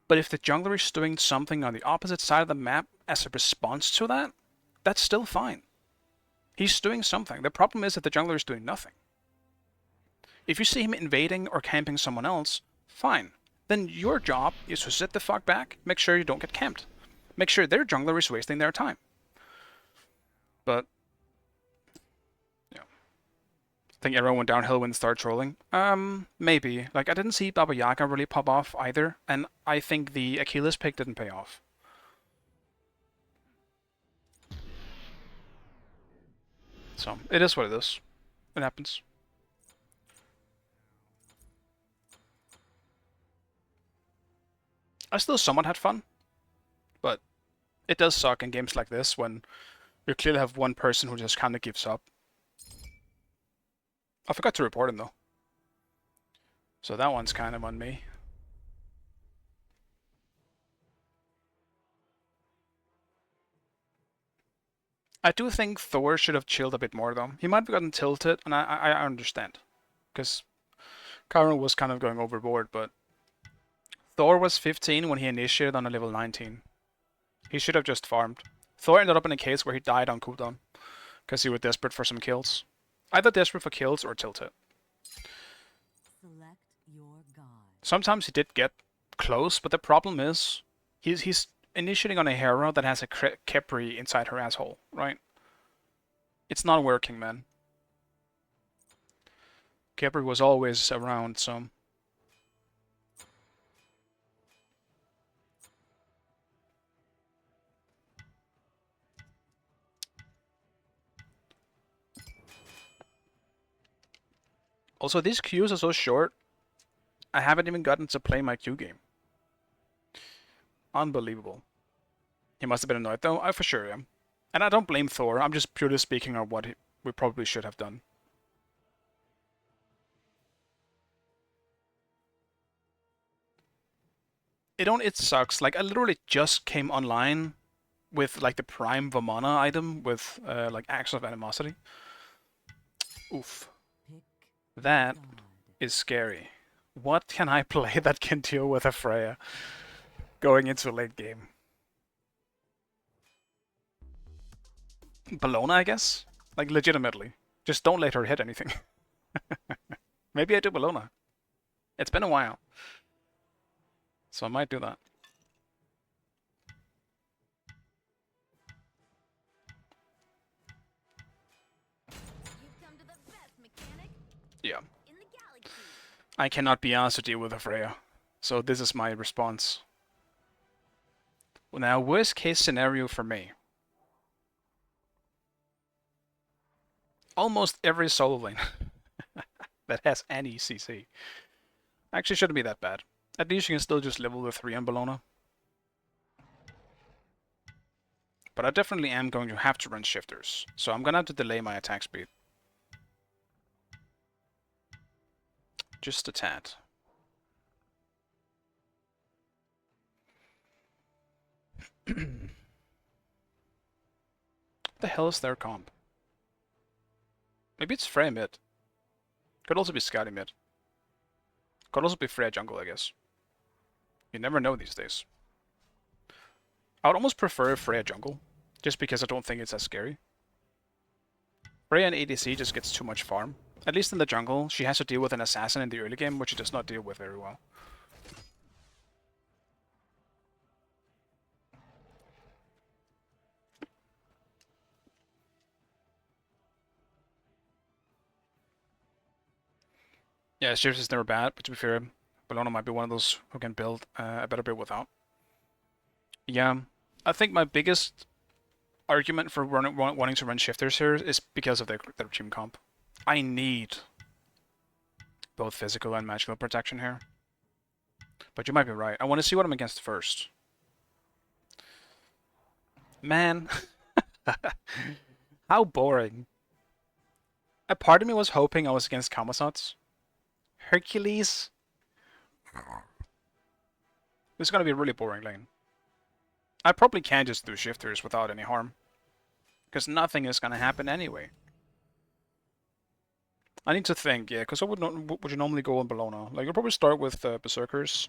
But if the jungler is doing something on the opposite side of the map as a response to that, that's still fine. He's doing something. The problem is that the jungler is doing nothing. If you see him invading or camping someone else, fine. Then your job is to sit the fuck back, make sure you don't get camped. Make sure their jungler is wasting their time. But... yeah. I think everyone went downhill when they started trolling. Maybe. Like, I didn't see Baba Yaga really pop off either, and I think the Achilles pick didn't pay off. So, it is what it is. It happens. I still somewhat had fun, but It does suck in games like this when you clearly have one person who just kind of gives up. I forgot to report him though. So that one's kind of on me. I do think Thor should have chilled a bit more though. He might have gotten tilted, and I understand. Because Karen was kind of going overboard, but Thor was 15 when he initiated on a level 19. He should have just farmed. Thor ended up in a case where he died on cooldown. Because he was desperate for some kills. Either desperate for kills or tilted. Select your god. Sometimes he did get close, but the problem is he's initiating on a hero that has a Kepri inside her asshole, right? It's not working, man. Kepri was always around, so... Also, these queues are so short, I haven't even gotten to play my queue game. Unbelievable. He must have been annoyed though, I for sure am. And I don't blame Thor, I'm just purely speaking on what we probably should have done. It sucks, like I literally just came online with like the Prime Vamana item with like Acts of Animosity. Oof. Pick That god. is scary. What can I play that can deal with a Freya going into a late game? Bellona, I guess? Like, legitimately. Just don't let her hit anything. Maybe I do Bellona. It's been a while. So I might do that. You've come to the best mechanic Yeah. in the galaxy. I cannot be asked to deal with a Freya. So this is my response. Now, worst case scenario for me. Almost every solo lane that has any CC actually shouldn't be that bad. At least you can still just level the 3 on Bellona. But I definitely am going to have to run shifters, so I'm gonna have to delay my attack speed. Just a tad. The hell is their comp? Maybe it's Freya mid. Could also be Scotty mid. Could also be Freya jungle, I guess. You never know these days. I would almost prefer Freya jungle, just because I don't think it's as scary. Freya in ADC just gets too much farm. At least in the jungle, she has to deal with an assassin in the early game, which she does not deal with very well. Yeah, Shivs is never bad, but to be fair, Bellona might be one of those who can build a better build without. Yeah, I think my biggest argument for wanting to run shifters here is because of their team comp. I need both physical and magical protection here. But you might be right. I want to see what I'm against first. Man. How boring. A part of me was hoping I was against Kamazats. Hercules? This is going to be a really boring lane. I probably can just do shifters without any harm. Because nothing is going to happen anyway. I need to think, yeah, because what would you normally go on Bellona? Like, you'll probably start with Berserkers.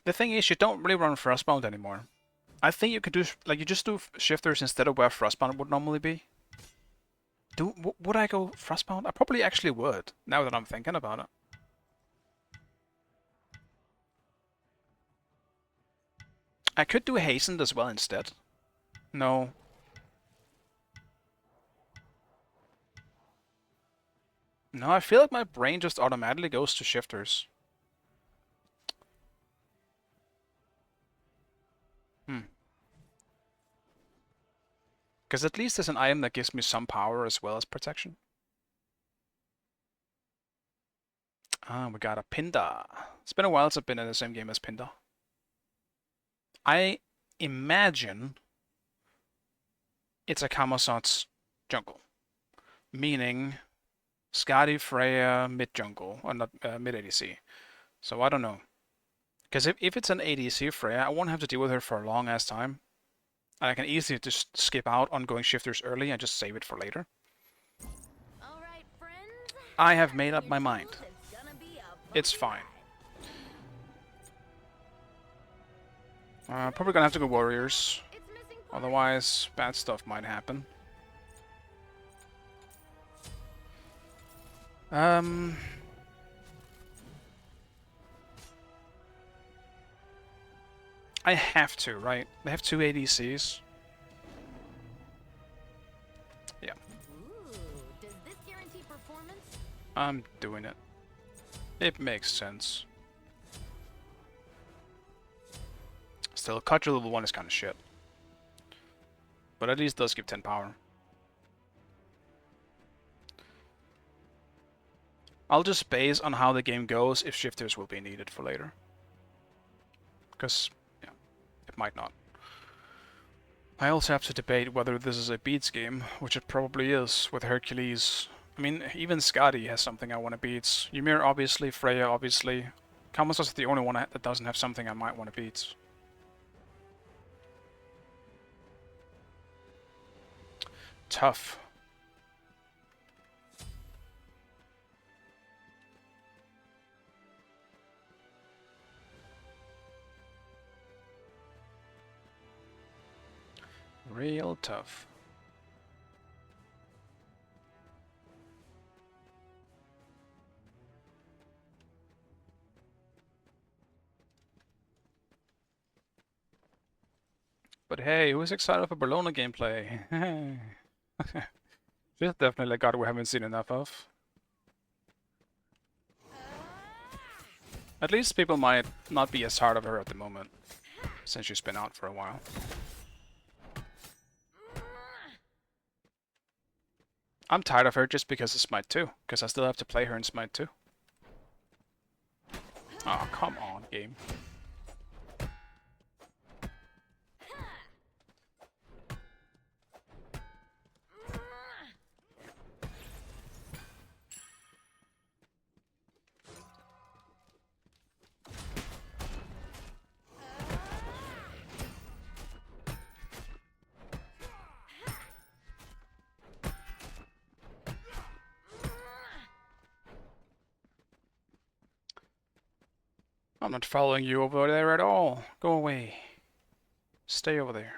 The thing is, you don't really run Frostbound anymore. I think you could do, like, you just do shifters instead of where Frostbound would normally be. Would I go Frostbound? I probably actually would, now that I'm thinking about it. I could do Hastened as well instead. No. No, I feel like my brain just automatically goes to shifters. Because at least there's an item that gives me some power as well as protection. We got a Pinda. It's been a while since I've been in the same game as Pinda. I imagine it's a Kamazot's jungle. Meaning Skadi, Freya, mid-jungle, or not mid-ADC. So I don't know. Because if it's an ADC Freya, I won't have to deal with her for a long ass time. And I can easily just skip out ongoing shifters early and just save it for later. All right, friends. I have made up my Your mind. tools, it's gonna be a It's bumpy fine. ride. Probably gonna have to go warriors. It's missing parts. Otherwise, bad stuff might happen. I have to, right? They have 2 ADCs. Yeah, Ooh, does this guarantee performance? I'm doing it. It makes sense. Still, Katra level 1 is kind of shit. But at least does give 10 power. I'll just base on how the game goes if shifters will be needed for later. Because, yeah, it might not. I also have to debate whether this is a beats game, which it probably is, with Hercules. I mean, even Skadi has something I want to beat. Ymir obviously, Freya obviously. Kamazos is the only one that doesn't have something I might want to beat. Tough. Real tough. But hey, who's excited for Bologna gameplay? This is definitely a god we haven't seen enough of. At least people might not be as hard of her at the moment, since she's been out for a while. I'm tired of her just because of Smite 2, because I still have to play her in Smite 2. Oh, come on, game. I'm not following you over there at all. Go away. Stay over there.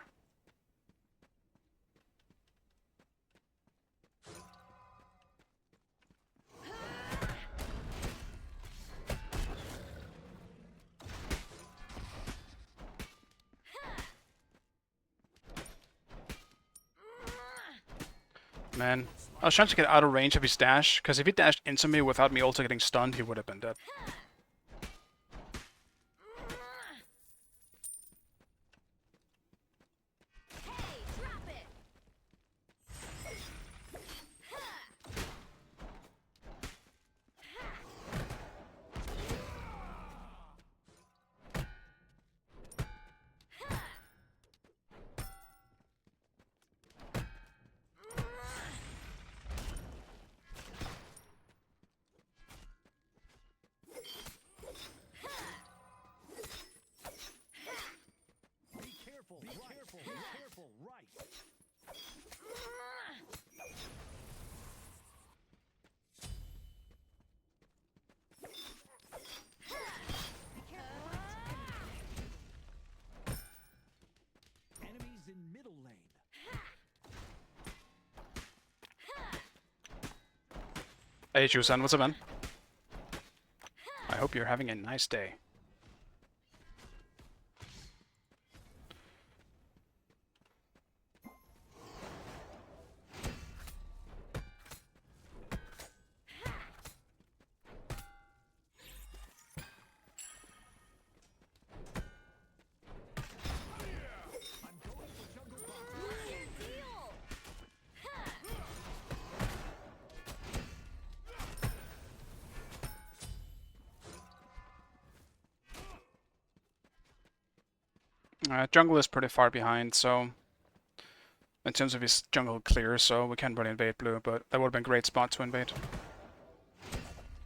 Man, I was trying to get out of range of his dash, because if he dashed into me without me also getting stunned, he would have been dead. Enemies in middle lane. Hey Chusan, what's up, man? I hope you're having a nice day. Jungle is pretty far behind, so in terms of his jungle clear, so we can't really invade blue, but that would have been a great spot to invade.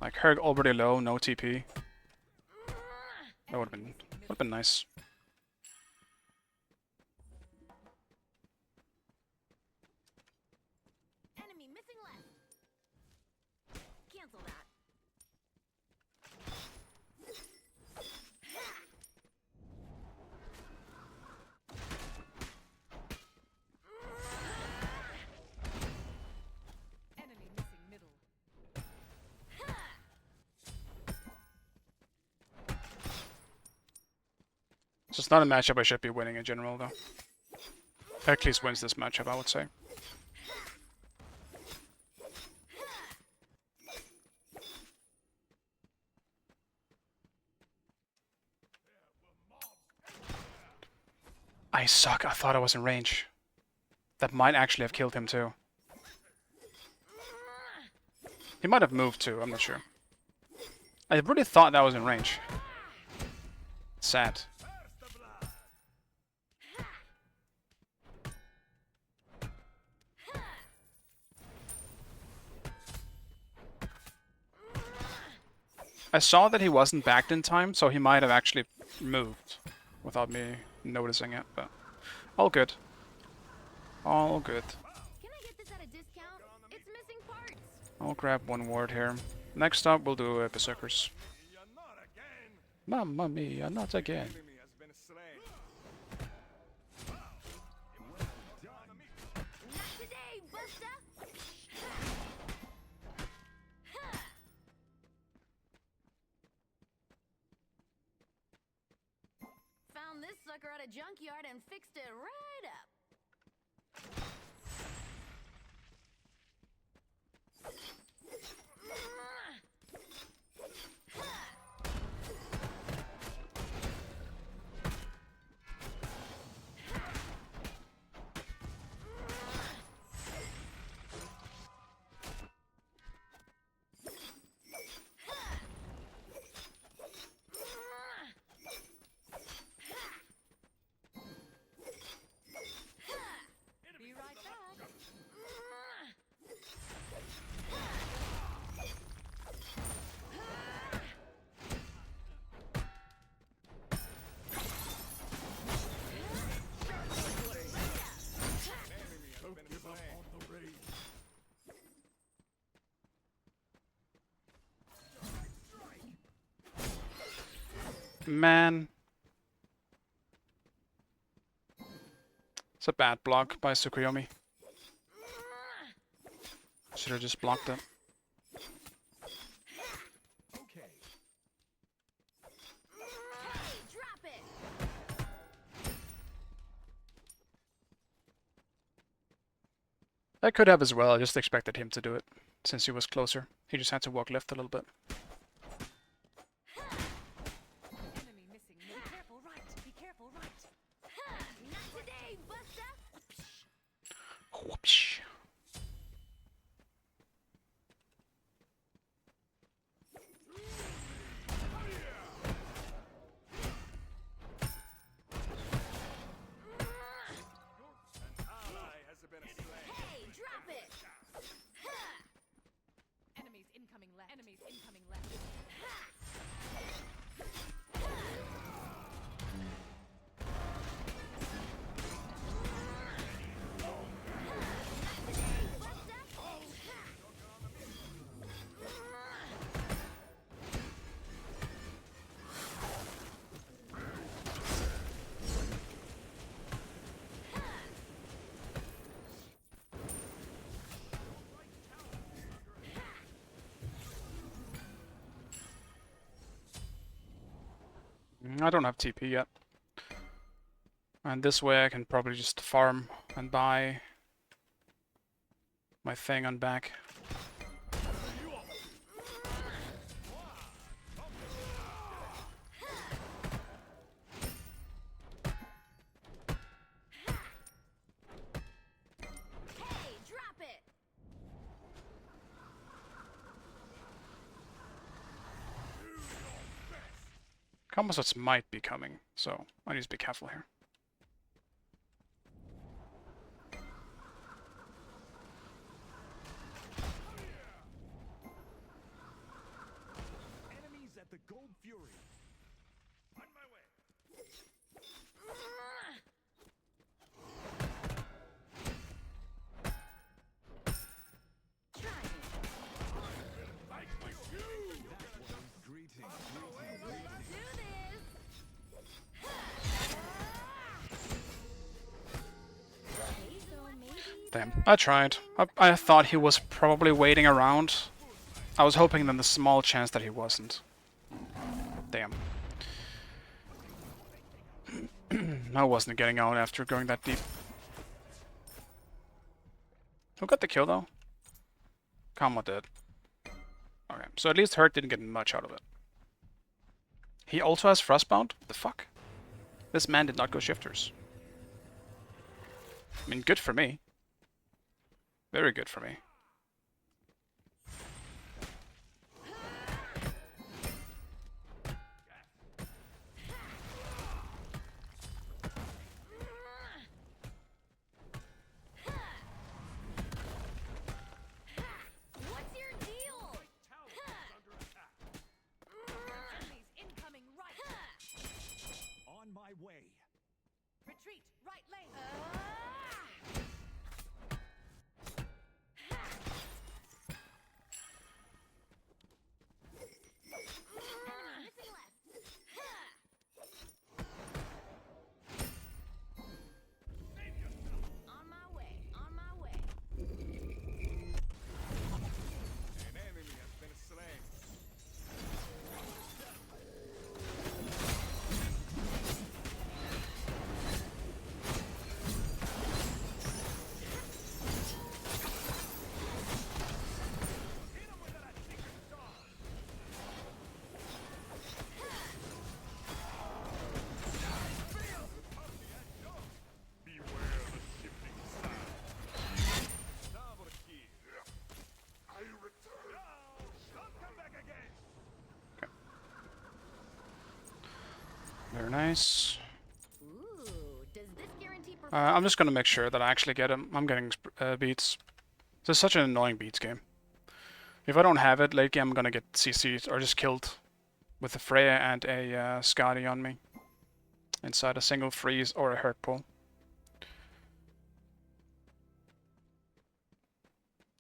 Like Herg already low, no TP. That would have been nice. Enemy missing left. Cancel that. Enemy missing middle. So it's not a matchup I should be winning in general, though. Hercules wins this matchup, I would say. I suck. I thought I was in range. That might actually have killed him too. He might have moved too, I'm not sure. I really thought that was in range. Sad. I saw that he wasn't backed in time, so he might have actually moved without me noticing it, but all good. All good. Can I get this at a discount? It's missing parts. I'll grab one ward here. Next up, we'll do Berserkers. You're not again. Mamma mia, not again. Enemy has been slain. Not today, Busta. Found this sucker at a junkyard and fixed it right up. Be right back. Enemy has been slain. On the raid. Man. It's a bad block by Tsukuyomi. Should have just blocked it. Okay. Hey, drop it. I could have as well, I just expected him to do it, since he was closer. He just had to walk left a little bit. Enemy missing middle. Be careful right. Be careful right. Not today, Busta. Whoopsh. Ally has been slain. Hey, drop it. Enemies incoming left. Enemies incoming left. I don't have TP yet. And this way I can probably just farm and buy my thing on back. Hey, drop it. Combo sets might be coming, so I need to be careful here. the Gold Fury. On my way. Fight with you! Greetings. Do this. Okay, so maybe. Damn, I tried. I thought he was probably waiting around. I was hoping then the small chance that he wasn't. Damn. I wasn't getting out after going that deep. Who got the kill though? Kama did. Okay, so at least Hurt didn't get much out of it. He also has Frostbound? The fuck? This man did not go shifters. I mean, good for me. Very good for me. What's your deal? Tower is under attack. Enemies incoming right. On my way. Retreat. Right lane. Enemy missing left. On my way. On my way. An enemy has been slain. Hit him with that secret sauce. Beware the shifting side. Double kill. I return. No! Don't come back again. Very nice. Ooh, does this guarantee I'm just gonna make sure that I actually get him. I'm getting beats. This is such an annoying beats game. If I don't have it late game, I'm gonna get CC'd or just killed with a Freya and a Skadi on me inside a single freeze or a hurt pull.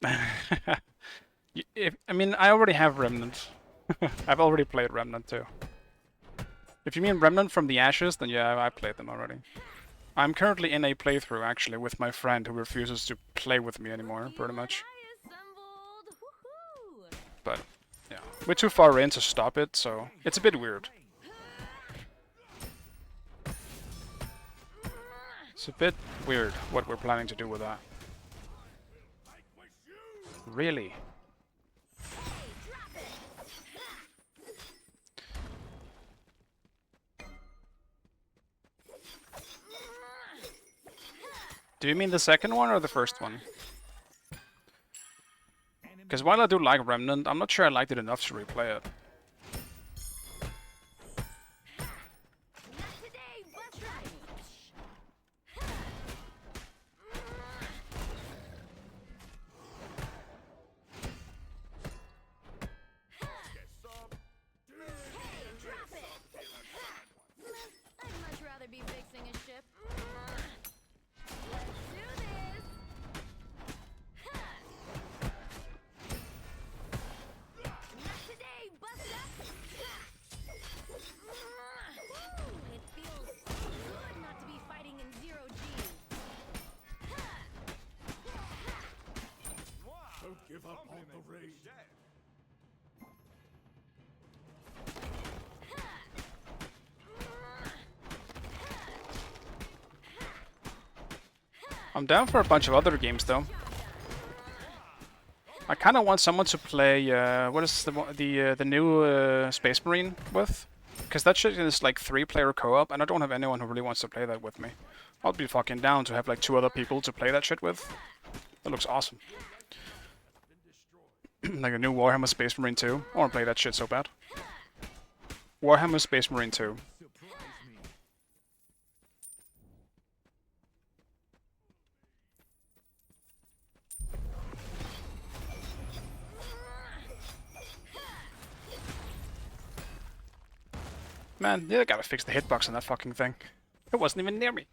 I mean, I already have Remnant. I've already played Remnant too. If you mean Remnant from the Ashes, then yeah, I played them already. I'm currently in a playthrough actually with my friend who refuses to play with me anymore, pretty much. I assembled. Woohoo! But yeah, we're too far in to stop it, so it's a bit weird. It's a bit weird what we're planning to do with that. Fight with you! Really? Hey, drop it. Do you mean the second one or the first one? Because while I do like Remnant, I'm not sure I liked it enough to replay it. Not today, bust right. Get some. Hey, drop it. I'd much rather be fixing a ship. Let's do this. Not today, bust up. Woo, it feels good not to be fighting in zero G. Don't give up on the raid. I'm down for a bunch of other games though. I kind of want someone to play. What is the new Space Marine with? Because that shit is like 3-player co-op, and I don't have anyone who really wants to play that with me. I'll be fucking down to have like 2 other people to play that shit with. That looks awesome. Like a new Warhammer Space Marine 2. I want to play that shit so bad. Warhammer Space Marine 2. Man, they gotta fix the hitbox on that fucking thing. It wasn't even near me.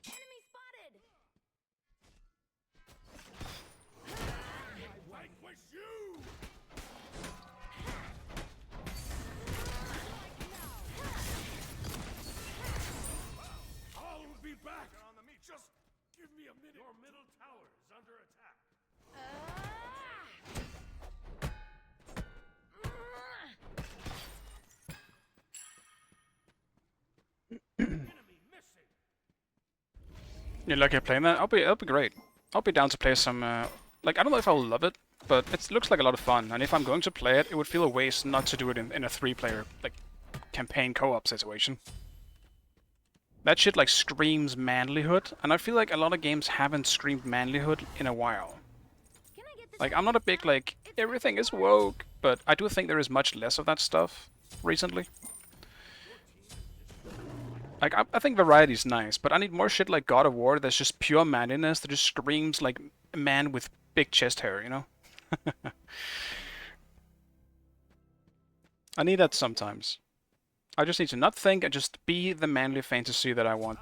Enemy spotted! Vanquish you! I'll be back! On the meat. Just give me a minute. Your middle tower is under attack. Enemy missing. You're lucky at playing that? It'll be great. I'll be down to play some, like, I don't know if I'll love it, but it looks like a lot of fun, and if I'm going to play it, it would feel a waste not to do it in a 3-player, like, campaign co-op situation. That shit, like, screams manlyhood, and I feel like a lot of games haven't screamed manlyhood in a while. Can I get this? Like, I'm not a big, like, everything is woke, but I do think there is much less of that stuff recently. Like, I think variety's nice, but I need more shit like God of War that's just pure manliness, that just screams like a man with big chest hair, you know? I need that sometimes. I just need to not think and just be the manly fantasy that I want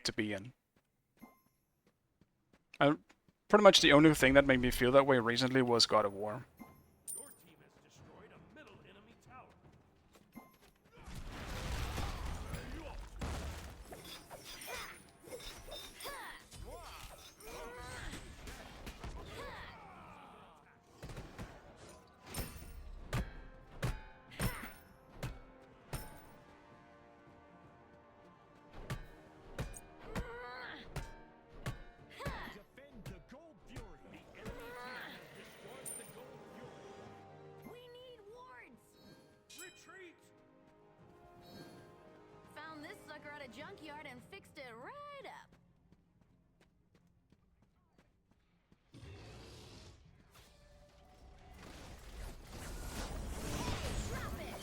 to be in. Pretty much the only thing that made me feel that way recently was God of War. Your team has destroyed a middle enemy tower. Defend the Gold Fury. The enemy team has destroyed the gold fury. We need wards! Retreat! Found this sucker at a junkyard and fixed it right up. Drop it!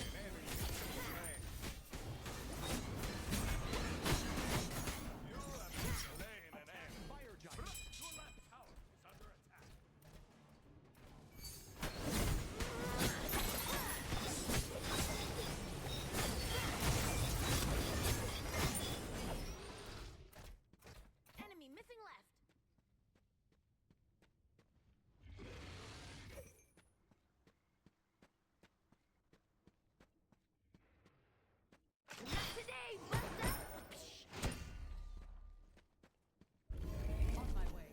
Fire giant. Your left tower is under attack. Enemy missing left. Not today, Buster! On my way.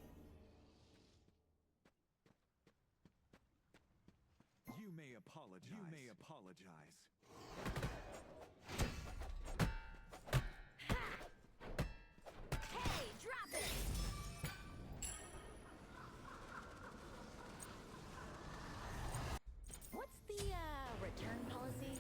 You may apologize. You may apologize. Hey, drop it! What's the, return policy?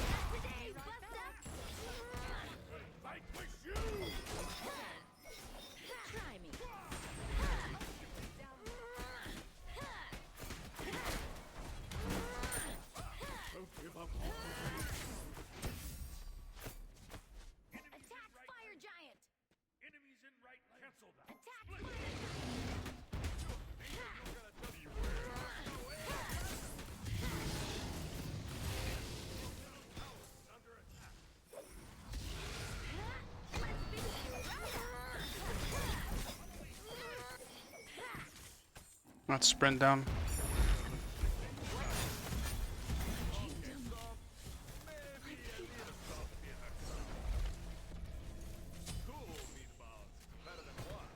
Not today, Buster! Vanquish you! Try me. Don't give up. Attack fire giant! Enemies in right. Cancel that. Attack Split. fire Under attack. Let's finish you right up! Let's sprint down. Cool meatballs. Better than what?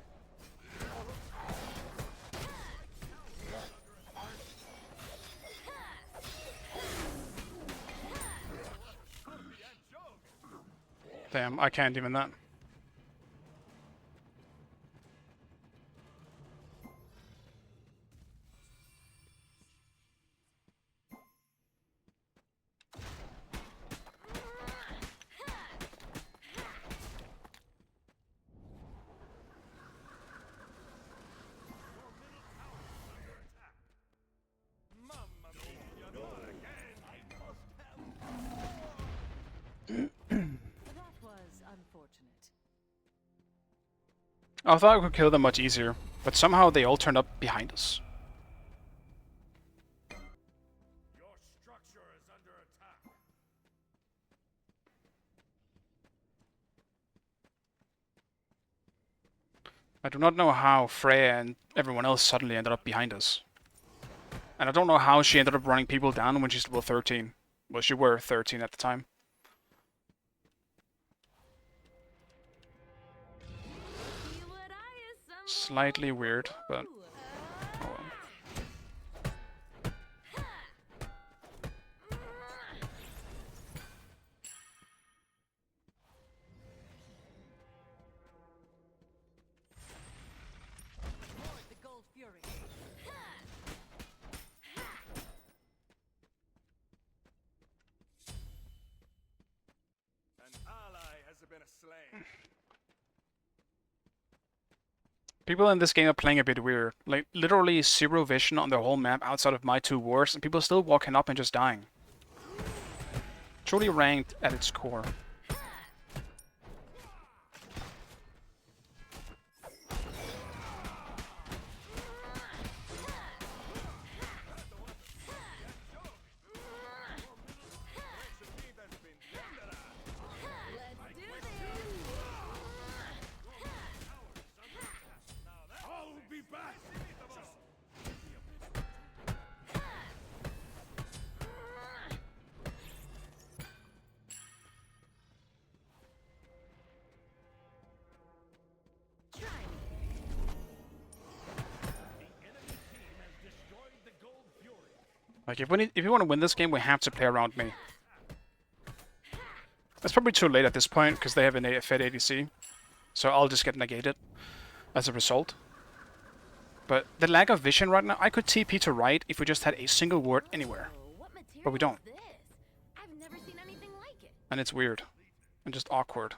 Damn, I can't even that. unfortunate. I thought I could kill them much easier, but somehow they all turned up behind us. Your structure is under attack. I do not know how Freya and everyone else suddenly ended up behind us. And I don't know how she ended up running people down when she's level 13. Well, she were 13 at the time. See what I assembled? Slightly weird, but... oh well. Lord the Gold Fury. An ally has been slain. People in this game are playing a bit weird. Like, literally zero vision on the whole map outside of my 2 wards, and people still walking up and just dying. Truly ranked at its core. Let's do this. I'll be back. Try me. The enemy team has destroyed the Gold Fury. Like, if we want to win this game, we have to play around me. It's probably too late at this point, because they have a fed ADC. So I'll just get negated as a result. But the lack of vision right now, I could TP to right if we just had a single ward anywhere. Oh, what material But we don't. is this? I've never seen anything like it. And it's weird. And just awkward.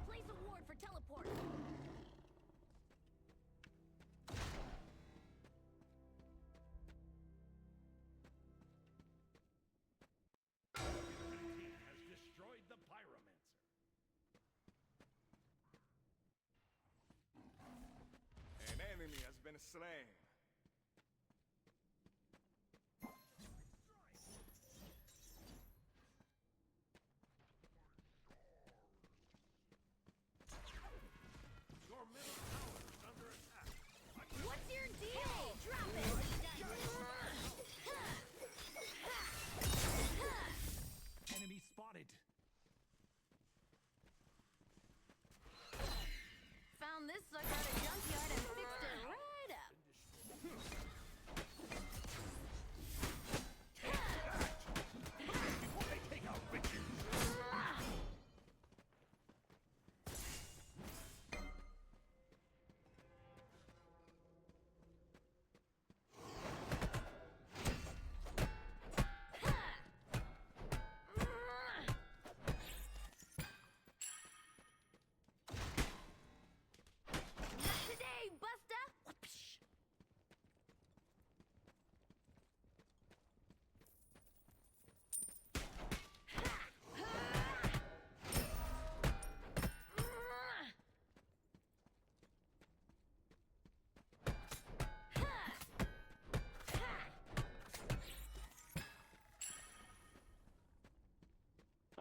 Place a ward for teleport. Team has destroyed the Pyromancer. An enemy has been slain. Your middle tower is under attack. What's your deal? Hey, drop it. Enemy spotted. Found this sucker at a junkyard and fixed it right up. Not today, Busta. Whoopsh.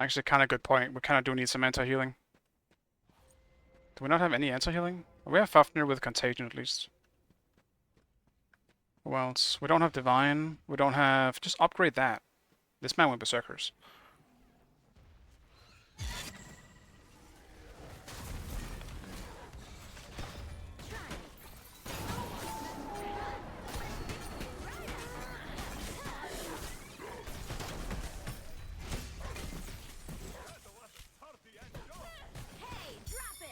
Actually, kind of good point. We kind of do need some anti-healing. Do we not have any anti-healing? We have Fafnir with Contagion at least. Who else? We don't have Divine. We don't have... Just upgrade that. This man went Berserkers. Hey, drop it.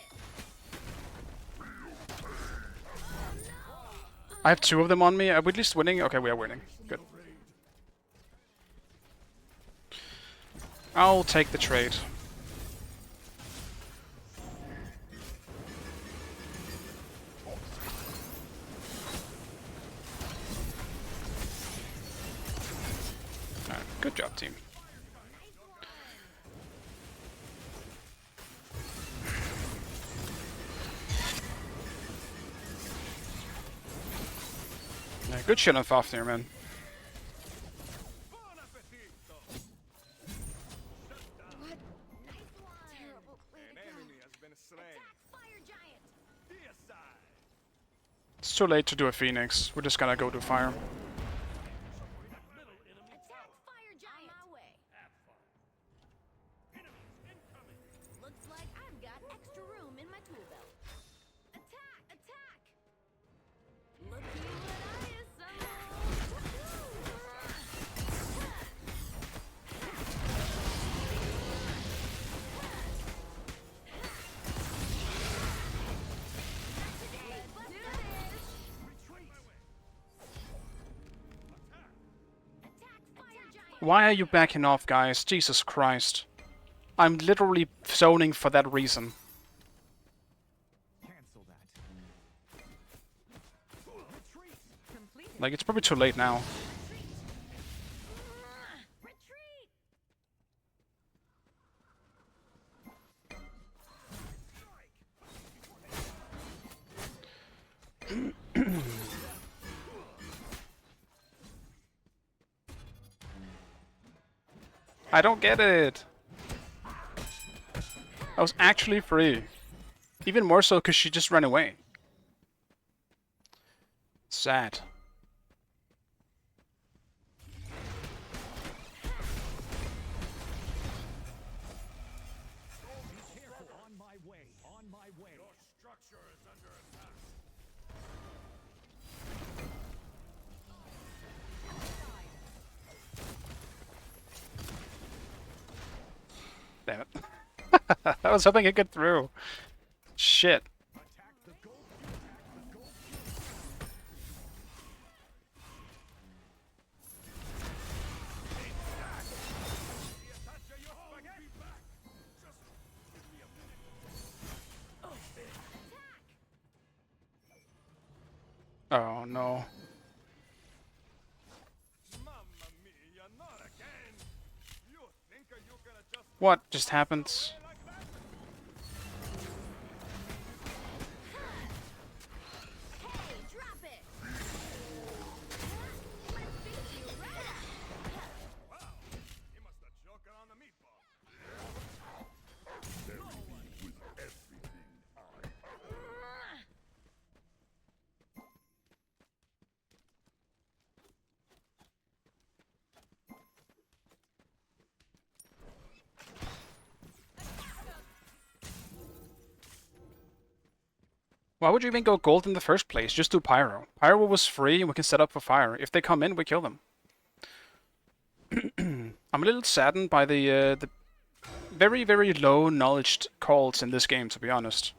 I have 2 of them on me. Are we at least winning? Okay, we are winning. Good. I'll take the trade. Alright, good job, team. Good shit on Fafnir, man. Buon appetito! What? Nice one. Terrible. Way An to enemy go. has been slain. Attack, fire giant. Deicide! It's too late to do a Phoenix. We're just gonna go to fire. Middle enemy Attack, fire giant. On my way. have fun. Enemies incoming. Looks like I've got extra room in my tool belt. Attack! Attack! Looky what I assembled! Let's do this! Attack, fire giant! Why are you backing off, guys? Jesus Christ. I'm literally zoning for that reason. Cancel that. Completed. Like, it's probably too late now. Retreat! I don't get it. I was actually free. Even more so because she just ran away. Sad. On my way. On my way. Your structure is under attack. Damn it. I was hoping it get through. Shit. Attack the gold. Oh no. Mamma mia, not again! You think you gonna just What just happens? like that? Hey, drop it! Let's beat you right up! Wow, he must have choking on the meatball. Why would you even go gold in the first place? Just do pyro. Pyro was free and we can set up for fire. If they come in, we kill them. I'm a little saddened by the very, very low knowledge calls in this game, to be honest.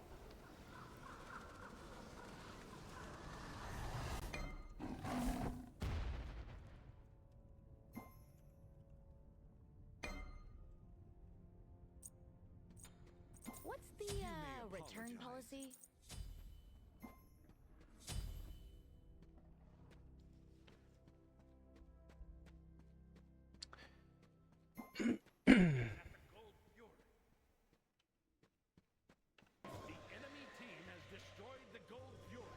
What's the, return policy? Gold Fury. The enemy team has destroyed the Gold Fury.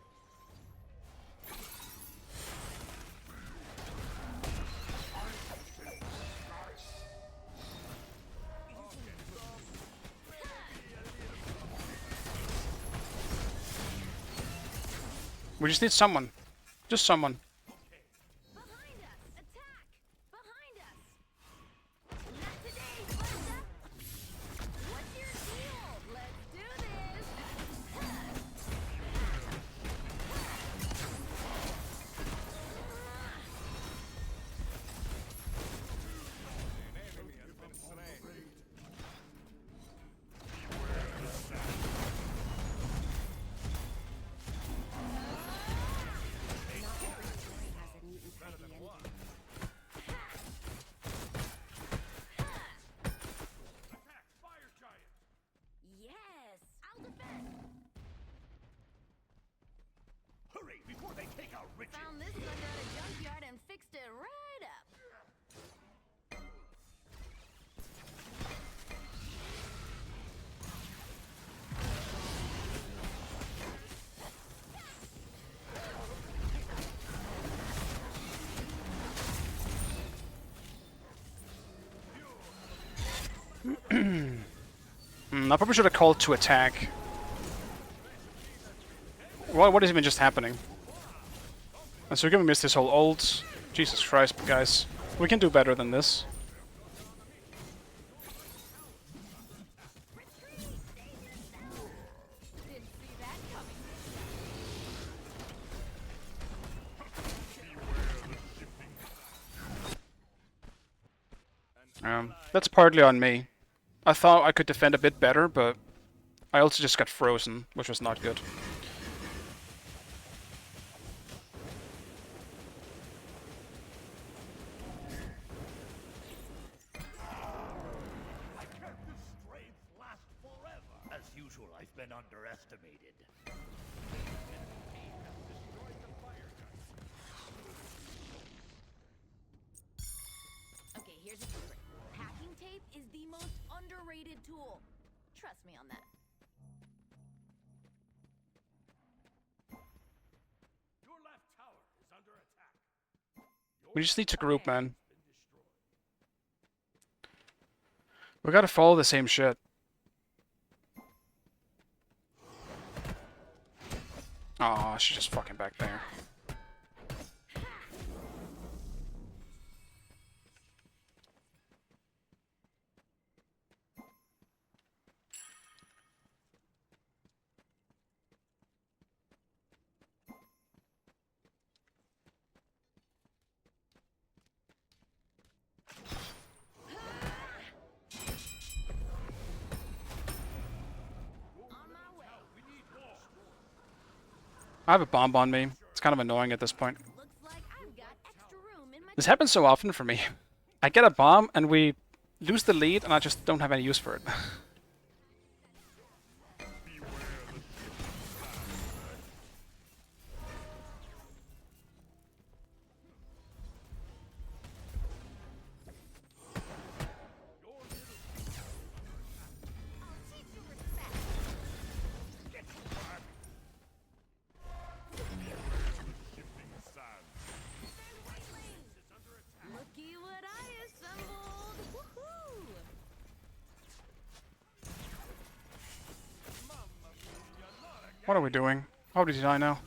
We just need someone. Just someone. Behind us! Attack! Behind us! Not today, Buster! What's your deal? Let's do this! An enemy has been slain. Better than one. Attack, Fire Giant. Yes! I'll defend! Hurry before they take our riches. Found this sucker at a junkyard and fixed it right up! I probably should have called to attack. What is even just happening? And so we're gonna miss this whole ult. Jesus Christ, guys. We can do better than this. Didn't see that coming. That's partly on me. I thought I could defend a bit better, but I also just got frozen, which was not good. As usual, I've been underestimated. Okay, here's a secret. Packing tape is the most underrated tool. Trust me on that. Your left tower is under attack. We just need to group, man. We gotta follow the same shit. Aw, she's just fucking back there. On my way. I have a bomb on me. It's kind of annoying at this point. Looks like I've got extra room in my This happens so often for me. I get a bomb and we lose the lead and I just don't have any use for it. Looky what I assembled! Woohoo! What are we doing? How did he die now?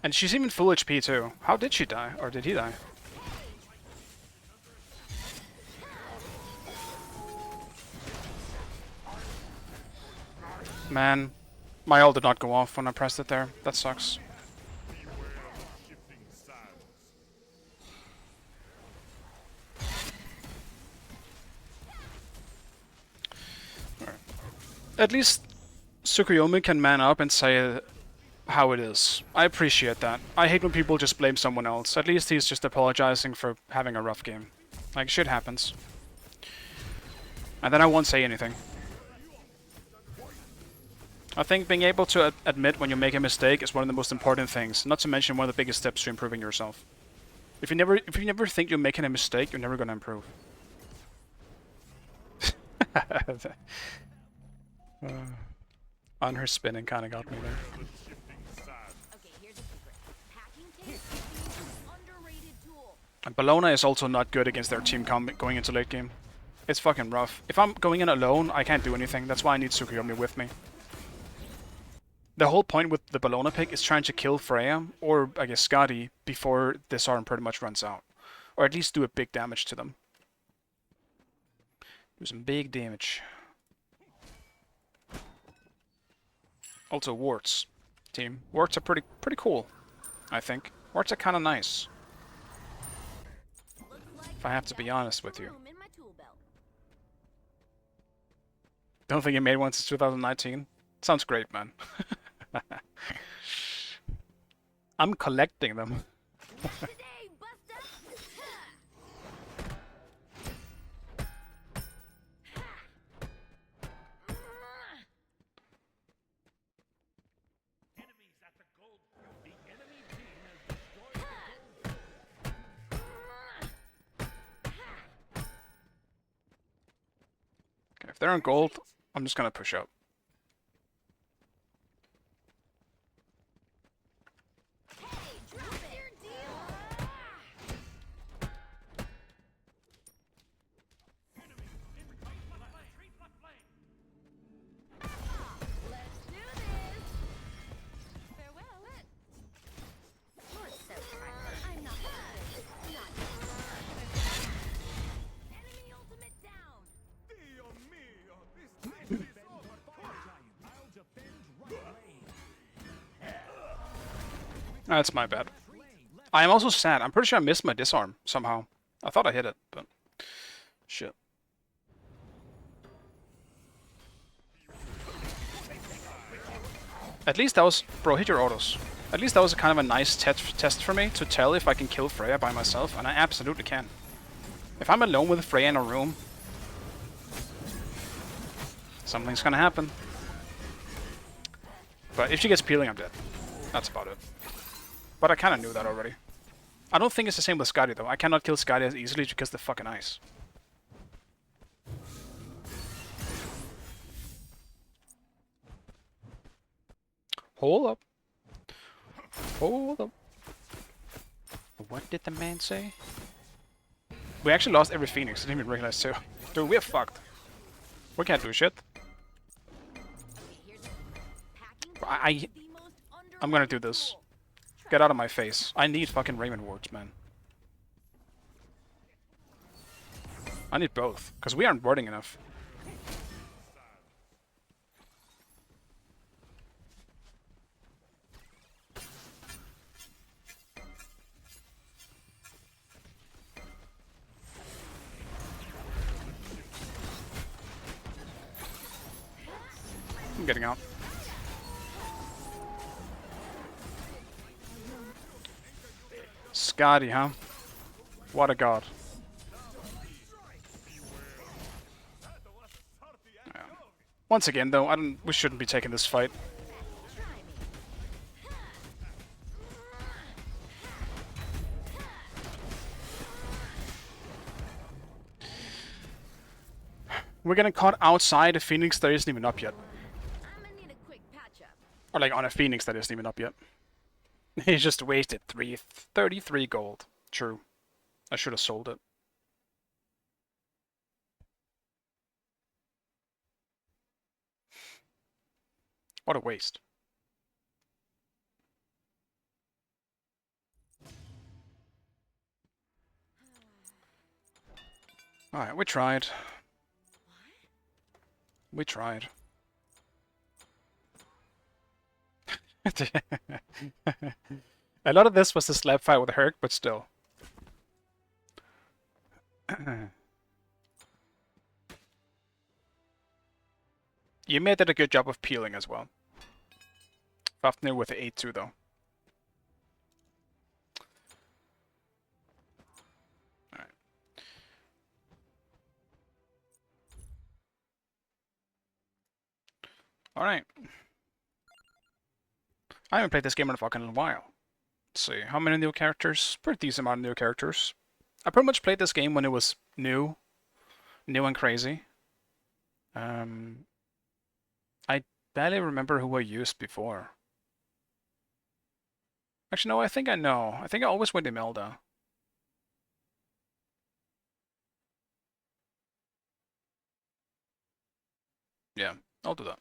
And she's even full HP too. How did she die? Or did he die? Man, my ult did not go off when I pressed it there. That sucks. At least Tsukuyomi can man up and say how it is. I appreciate that. I hate when people just blame someone else. At least he's just apologizing for having a rough game. Like, shit happens. And then I won't say anything. I think being able to admit when you make a mistake is one of the most important things, not to mention one of the biggest steps to improving yourself. If you never think you're making a mistake, you're never gonna improve. On her spinning kind of got me there. Okay, here's a secret. Packing tape is the most underrated tool. And Bologna is also not good against their team going into late game. It's fucking rough. If I'm going in alone, I can't do anything. That's why I need Tsukuyomi with me. The whole point with the Bologna pick is trying to kill Freya, or I guess Skadi, before this arm pretty much runs out. Or at least do a big damage to them. Do some big damage. Also wards, team. Wards are pretty cool, I think. Wards are kind of nice. Looks like If I have to be honest with you. room in my tool belt. Don't think you made one since 2019? Sounds great, man. I'm collecting them. Today, Buster! Enemies at the gold. The enemy team has destroyed the Okay, if they're on gold, I'm just gonna push up. Hey, drop it! Your deal! That's my bad. I am also sad. I'm pretty sure I missed my disarm somehow. I thought I hit it, but shit. At least that was... Bro, hit your autos. At least that was kind of a nice test for me to tell if I can kill Freya by myself, and I absolutely can. If I'm alone with Freya in a room, something's gonna happen. But if she gets peeling, I'm dead. That's about it. But I kind of knew that already. I don't think it's the same with Skadi though. I cannot kill Skadi as easily because they're fucking ice. Hold up. Hold up. What did the man say? We actually lost every Phoenix. I didn't even realize too. Dude, we're fucked. We can't do shit. I'm gonna do this. Get out of my face. I need fucking Raymond wards, man. I need both, because we aren't warding enough. I'm getting out. Skadi, huh? What a god. Yeah. Once again, though, we shouldn't be taking this fight. We're getting caught outside a Phoenix that isn't even up yet. I'm gonna need a quick patch up. Or like on a Phoenix that isn't even up yet. He just wasted 33 gold. True. I should have sold it. What a waste. Alright, we tried. We tried. A lot of this was the slap fight with Herc, but still. You made it a good job of peeling as well. Fafnir with the 8-2 though. Alright. Alright. I haven't played this game in a fucking while. Let's see, how many new characters? Pretty decent amount of new characters. I pretty much played this game when it was new and crazy. I barely remember who I used before. Actually, no, I think I know. I think I always went Imelda. Yeah, I'll do that.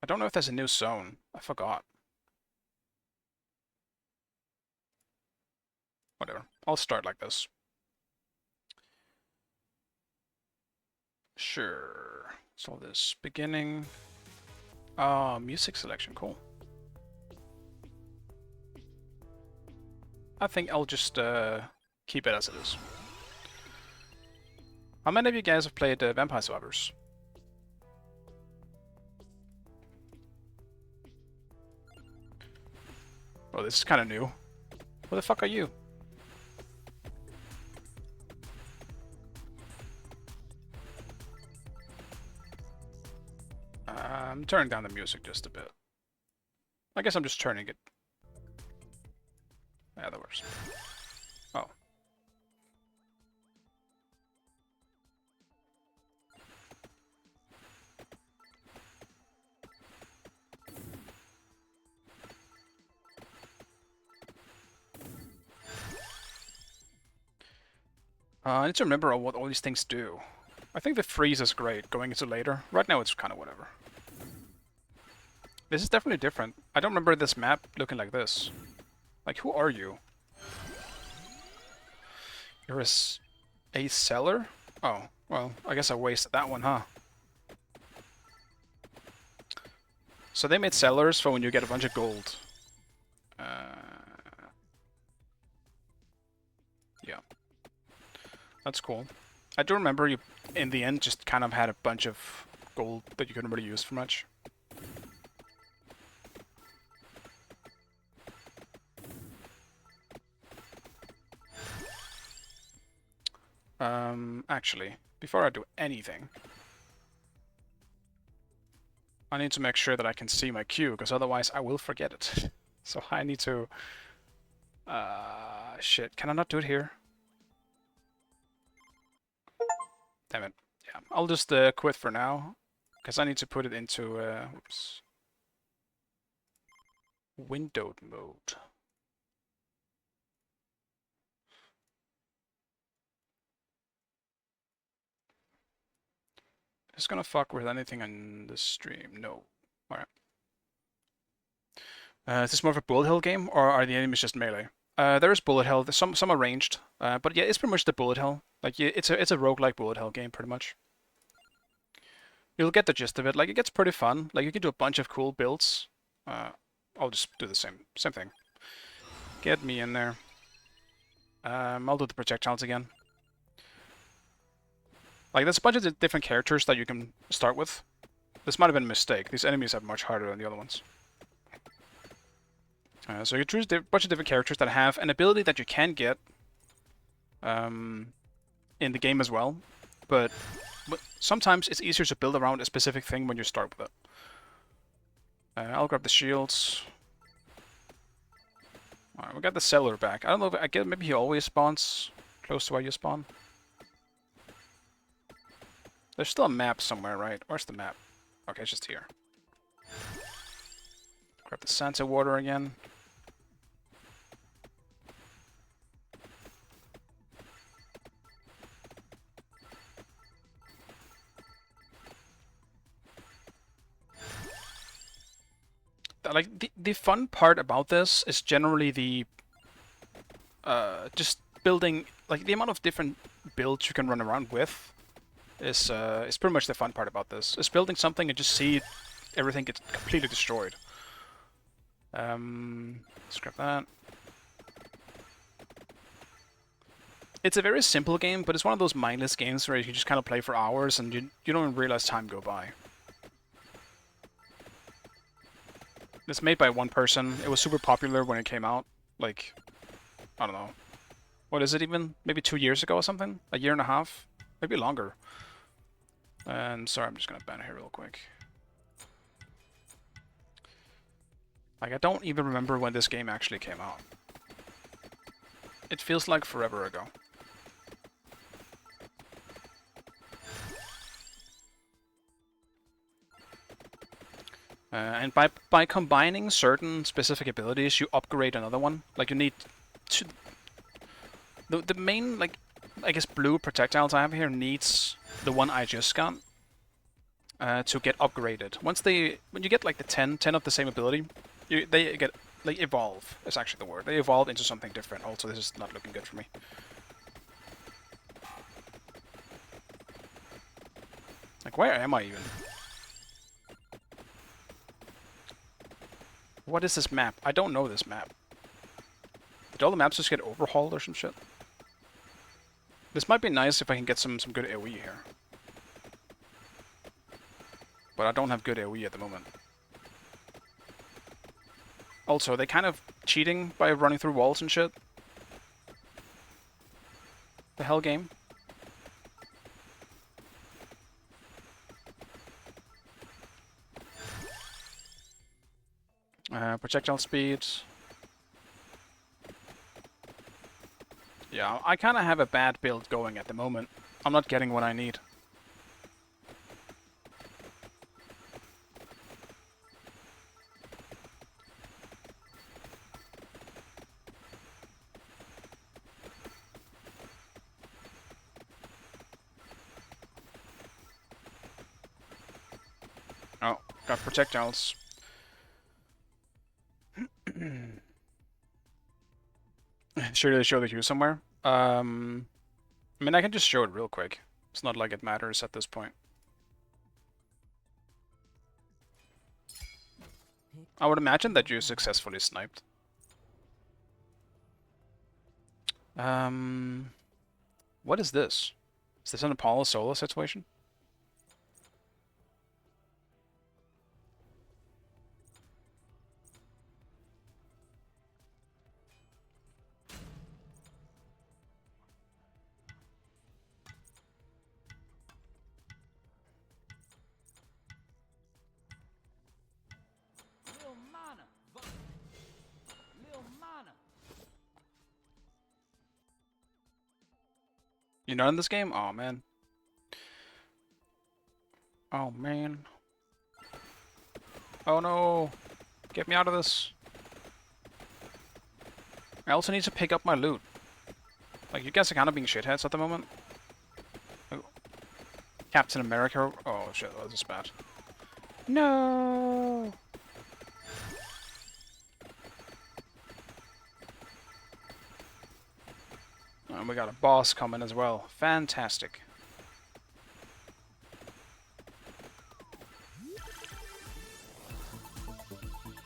I don't know if there's a new zone. I forgot. Whatever. I'll start like this. Sure. So this beginning. Music selection. Cool. I think I'll just keep it as it is. How many of you guys have played Vampire Survivors? Oh, this is kind of new. Who the fuck are you? I'm turning down the music just a bit. I guess I'm just turning it. Yeah, that works. Oh. I need to remember what all these things do. I think the freeze is great going into later. Right now it's kind of whatever. This is definitely different. I don't remember this map looking like this. Like, who are you? You're a seller? Oh, well, I guess I wasted that one, huh? So they made sellers for when you get a bunch of gold. Yeah. That's cool. I do remember you, in the end, just kind of had a bunch of gold that you couldn't really use for much. Actually, before I do anything, I need to make sure that I can see my queue, because otherwise I will forget it. So I need to... shit, can I not do it here? Damn it. Yeah, I'll just quit for now, because I need to put it into, whoops, windowed mode. Is gonna fuck with anything on the stream? No. Alright. Is this more of a bullet hell game, or are the enemies just melee? There is bullet hell. There's some are ranged, but yeah, it's pretty much the bullet hell. Like it's a roguelike bullet hell game, pretty much. You'll get the gist of it. Like it gets pretty fun. Like you can do a bunch of cool builds. I'll just do the same thing. Get me in there. I'll do the projectiles again. Like there's a bunch of different characters that you can start with. This might have been a mistake. These enemies are much harder than the other ones. So you choose a bunch of different characters that have an ability that you can get in the game as well, but sometimes it's easier to build around a specific thing when you start with it. I'll grab the shields. Alright, we got the seller back. I don't know if I get, maybe he always spawns close to where you spawn. There's still a map somewhere, right? Where's the map? Okay, it's just here. Grab the Santa water again. Like the fun part about this is generally the just building, like the amount of different builds you can run around with is pretty much the fun part about this. Is building something and just see everything get completely destroyed. Let's grab that. It's a very simple game, but it's one of those mindless games where you just kind of play for hours and you don't even realize time go by. It's made by one person. It was super popular when it came out. Like, I don't know. What is it even? Maybe 2 years ago or something? A year and a half? Maybe longer. And sorry, I'm just gonna ban here real quick. Like, I don't even remember when this game actually came out. It feels like forever ago. And by combining certain specific abilities, you upgrade another one. Like you need to... The main, like, I guess blue projectiles I have here needs the one I just got to get upgraded. When you get like the 10 of the same ability, they get, like, evolve is actually the word. They evolve into something different. Also, this is not looking good for me. Like, where am I even? What is this map? I don't know this map. Did all the maps just get overhauled or some shit? This might be nice if I can get some good AoE here. But I don't have good AoE at the moment. Also, are they kind of cheating by running through walls and shit? The hell game? Projectile speed. Yeah, I kind of have a bad build going at the moment. I'm not getting what I need. Oh, got projectiles. Should I show the queue somewhere? I mean, I can just show it real quick. It's not like it matters at this point. I would imagine that you successfully sniped. What is this? Is this an Apollo solo situation? Lil Mana. Lil Mana. You're not in this game? Oh man. Oh man. Oh no. Get me out of this. I also need to pick up my loot. Like, you guys are kind of being shitheads at the moment. Oh. Captain America. Oh shit, that was bad. No. And we got a boss coming as well. Fantastic.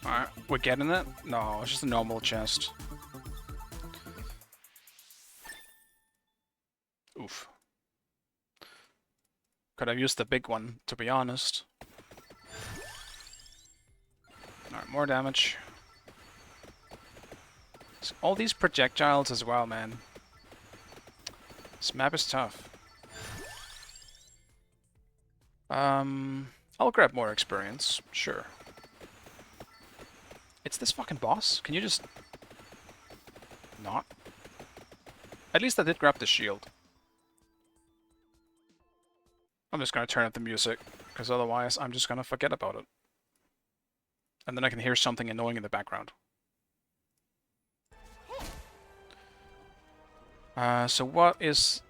Alright, we're getting it? No, it's just a normal chest. Oof. Could have used the big one, to be honest. Alright, more damage. All these projectiles as well, man. This map is tough. I'll grab more experience, sure. It's this fucking boss? Can you just... not? At least I did grab the shield. I'm just gonna turn up the music, because otherwise I'm just gonna forget about it. And then I can hear something annoying in the background. So what is...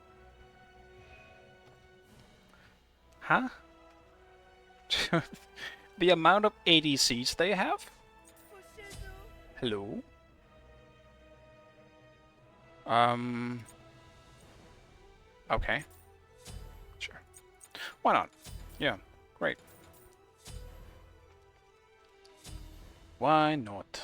Huh? The amount of ADCs they have? Hello? Okay. Sure. Why not? Yeah, great. Why not?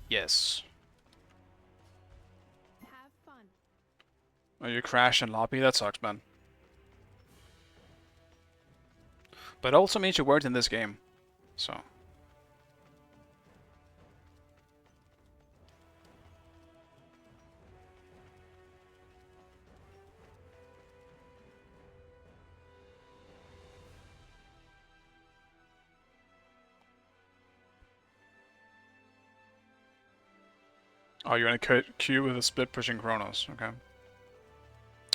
Yes. Have fun. Oh, you crash in lobby? That sucks, man. But it also means you worked in this game. So. Oh, you're in a queue with a split pushing Chronos. Okay.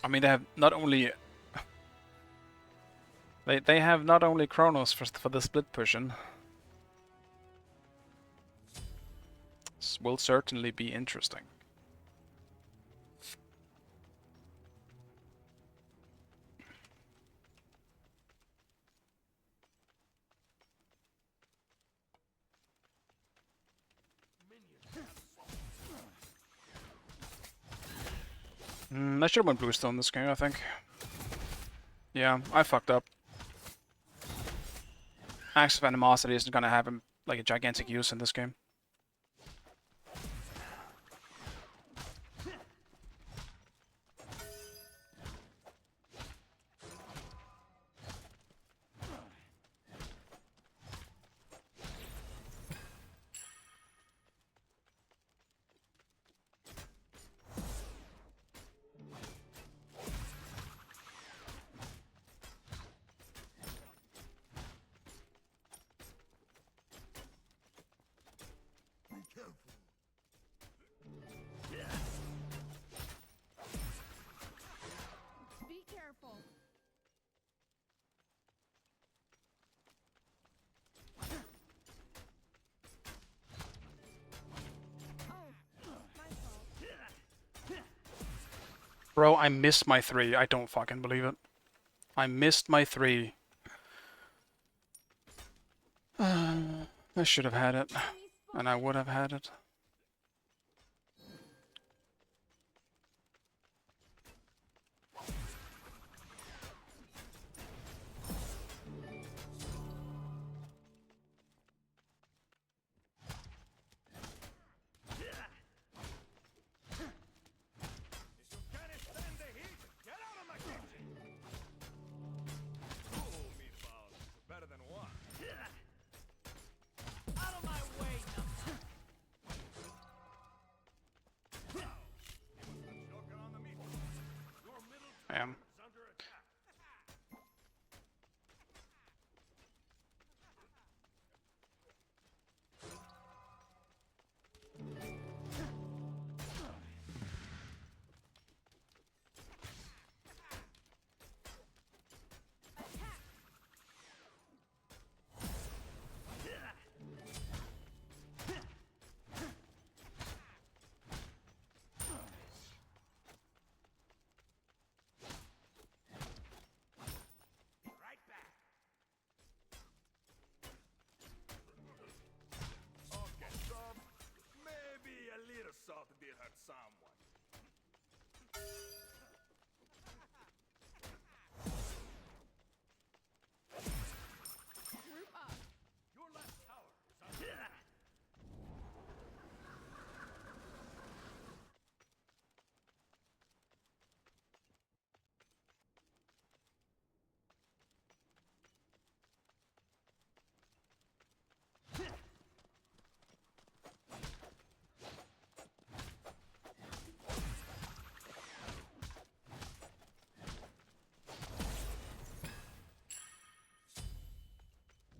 I mean, they have not only... They have not only Chronos for the split pushing. This will certainly be interesting. I should have went Bluestone this game, I think. Yeah, I fucked up. Axe of Animosity isn't gonna have like a gigantic use in this game. Be careful. Oh, my fault. Bro, I missed my 3. I don't fucking believe it. I missed my 3. I should have had it. And I would have had it.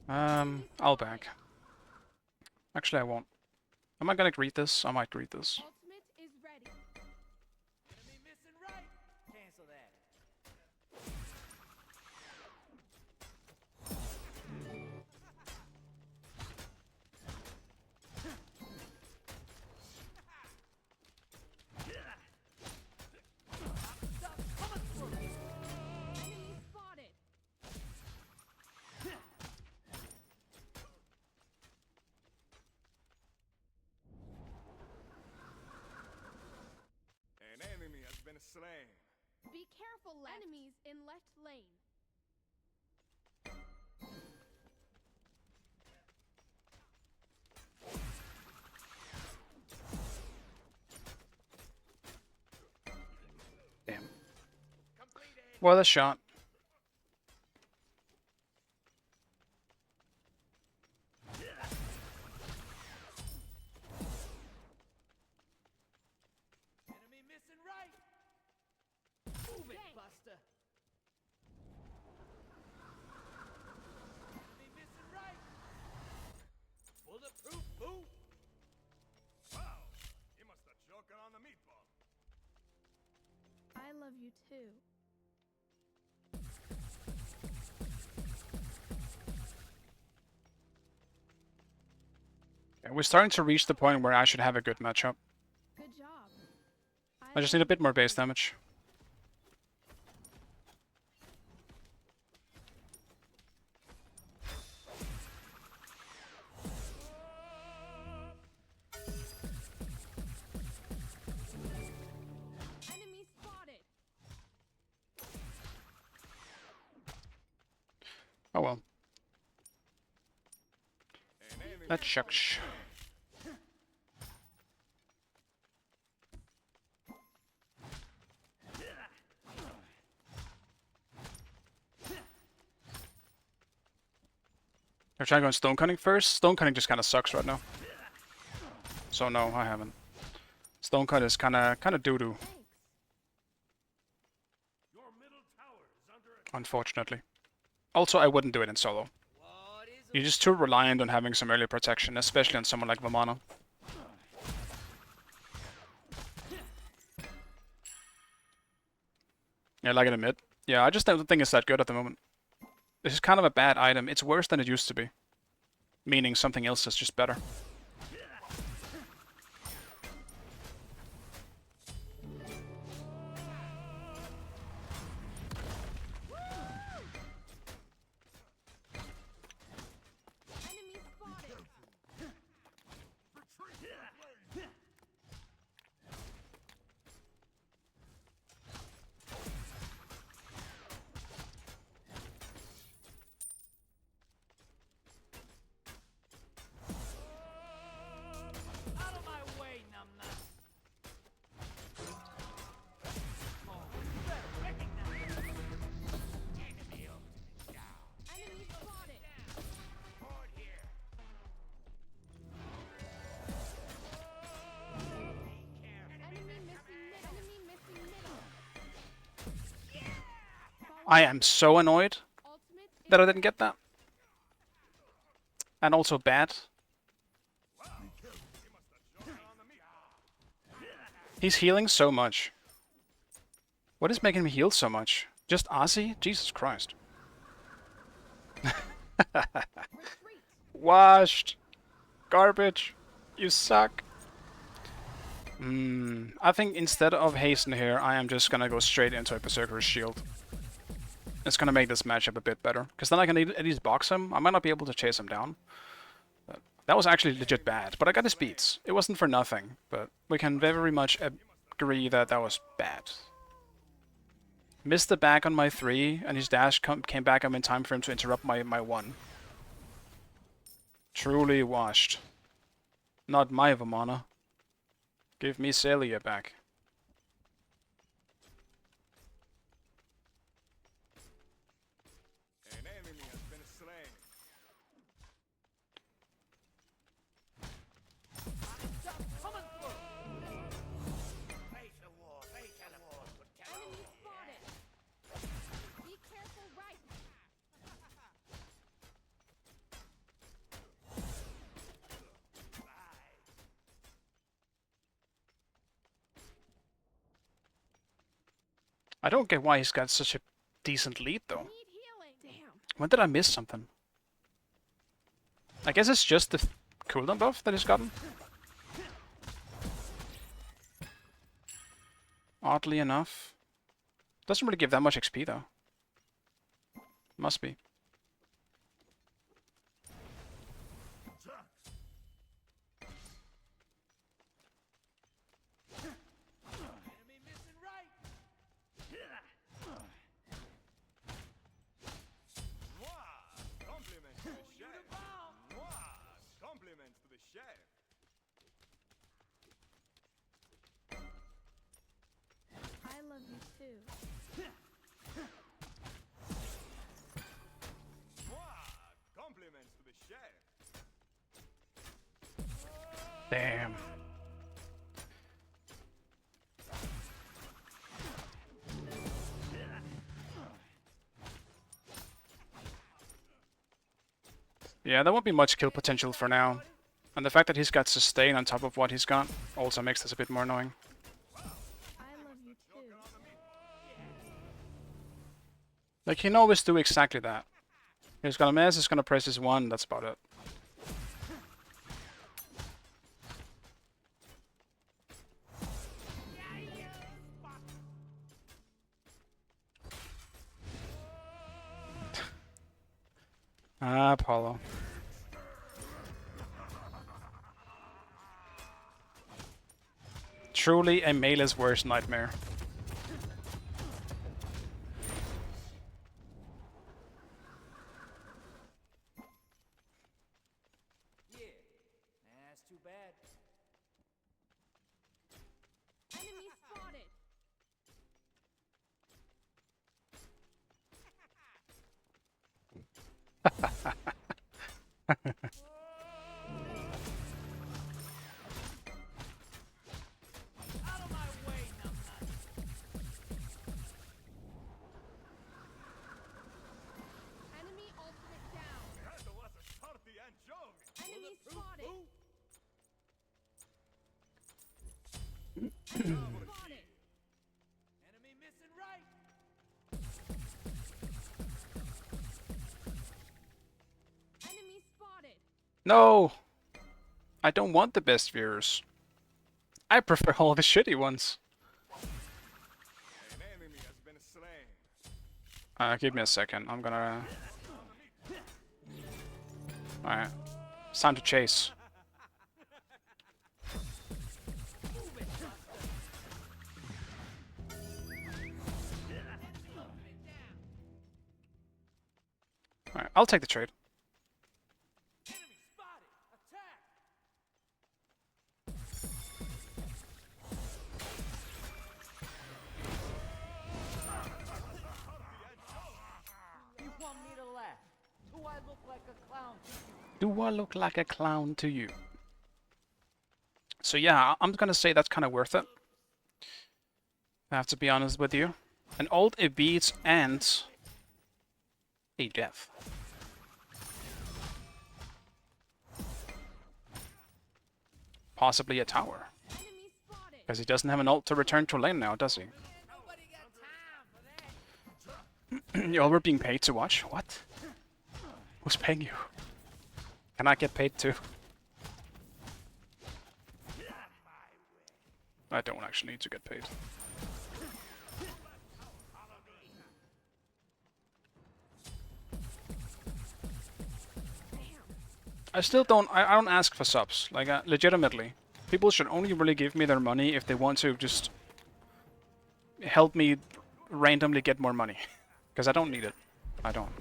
I'll back. Actually, I won't. Am I gonna greet this? I might greet this. Ultimate is ready. Enemy missing right. Cancel that. Enemy spotted. An enemy has been slain. Be careful, left. Enemies in left lane. Damn. What a shot. Enemy missing right. Move it, Buster. Enemy missing right. Bulletproof boot. Wow, he must have choking on the meatball. I love you too. Yeah, we're starting to reach the point where I should have a good matchup. Good job. I just need a bit more base damage. Enemy spotted. Oh well. An enemy That shucks. They're trying to go stone cutting first. Stone cutting just kind of sucks right now. So no, I haven't. Stone cut is kind of doo doo, Thanks. Your middle tower is under attack. unfortunately. Also, I wouldn't do it in solo. What is You're just too reliant on having some early protection, especially on someone like Vamana. Yeah, like it in mid. Yeah, I just don't think it's that good at the moment. This is kind of a bad item. It's worse than it used to be. Meaning something else is just better. Enemy spotted. out of my way, numbnut. Oh, you better recognize it. Enemy ultimate down. Enemy spotted. Hard here. Enemy missing middle. Enemy missing middle. I am so annoyed Ultimate is that I didn't get that. And also bad. He's healing so much. What is making him heal so much? Just Ozzy? Jesus Christ. retreat. Washed. Garbage. You suck. I think instead of hasten here, I am just gonna go straight into a Berserker's Shield. It's gonna make this matchup a bit better. Because then I can at least box him. I might not be able to chase him down. But that was actually legit bad. But I got his beats. It wasn't for nothing. But we can very much agree that that was bad. Missed the back on my 3, and his dash came back up in time for him to interrupt my 1. Truly washed. Not my Vamana. Give me Celia back. An enemy has been slain. Coming through. Face the war. Face the war. Enemy spotted. Be careful right. I don't get why he's got such a decent lead though. Need healing. Damn. When did I miss something? I guess it's just the cooldown buff that he's gotten. Oddly enough. Doesn't really give that much XP though. Must be. Enemy missing right. Mwah! Compliments to the chef. Mwah! Compliments to the chef. I love you too. Mwah! Compliments to the chef. Damn. Yeah, there won't be much kill potential for now. And the fact that he's got sustain on top of what he's got also makes this a bit more annoying. I love you too. Like, he can always do exactly that. He's gonna miss, he's gonna press his 1, that's about it. Ah, Apollo. Truly a melee's worst nightmare. Yeah. That's too bad. Enemy spotted. Out of my way, numbnut. Enemy ultimate down. That was a hearty and joke. Enemy spotted. Spotted. Enemy missing right. Enemy spotted. No! I don't want the best viewers. I prefer all the shitty ones. An enemy has been slain. Give me a second. I'm gonna... Alright. It's time to chase. Alright, I'll take the trade. Enemy spotted. Attack. You want me to laugh? Do I look like a clown to you? Do I look like a clown to you? So yeah, I'm gonna say that's kind of worth it. I have to be honest with you. An ult, a beat, and a death. Possibly a tower. Enemy spotted. Because he doesn't have an ult to return to lane now, does he? Nobody got time for that. You all were being paid to watch? What? Who's paying you? Can I get paid too? I don't actually need to get paid. I still don't. I don't ask for subs. Like, legitimately, people should only really give me their money if they want to just help me randomly get more money. Because I don't need it. I don't.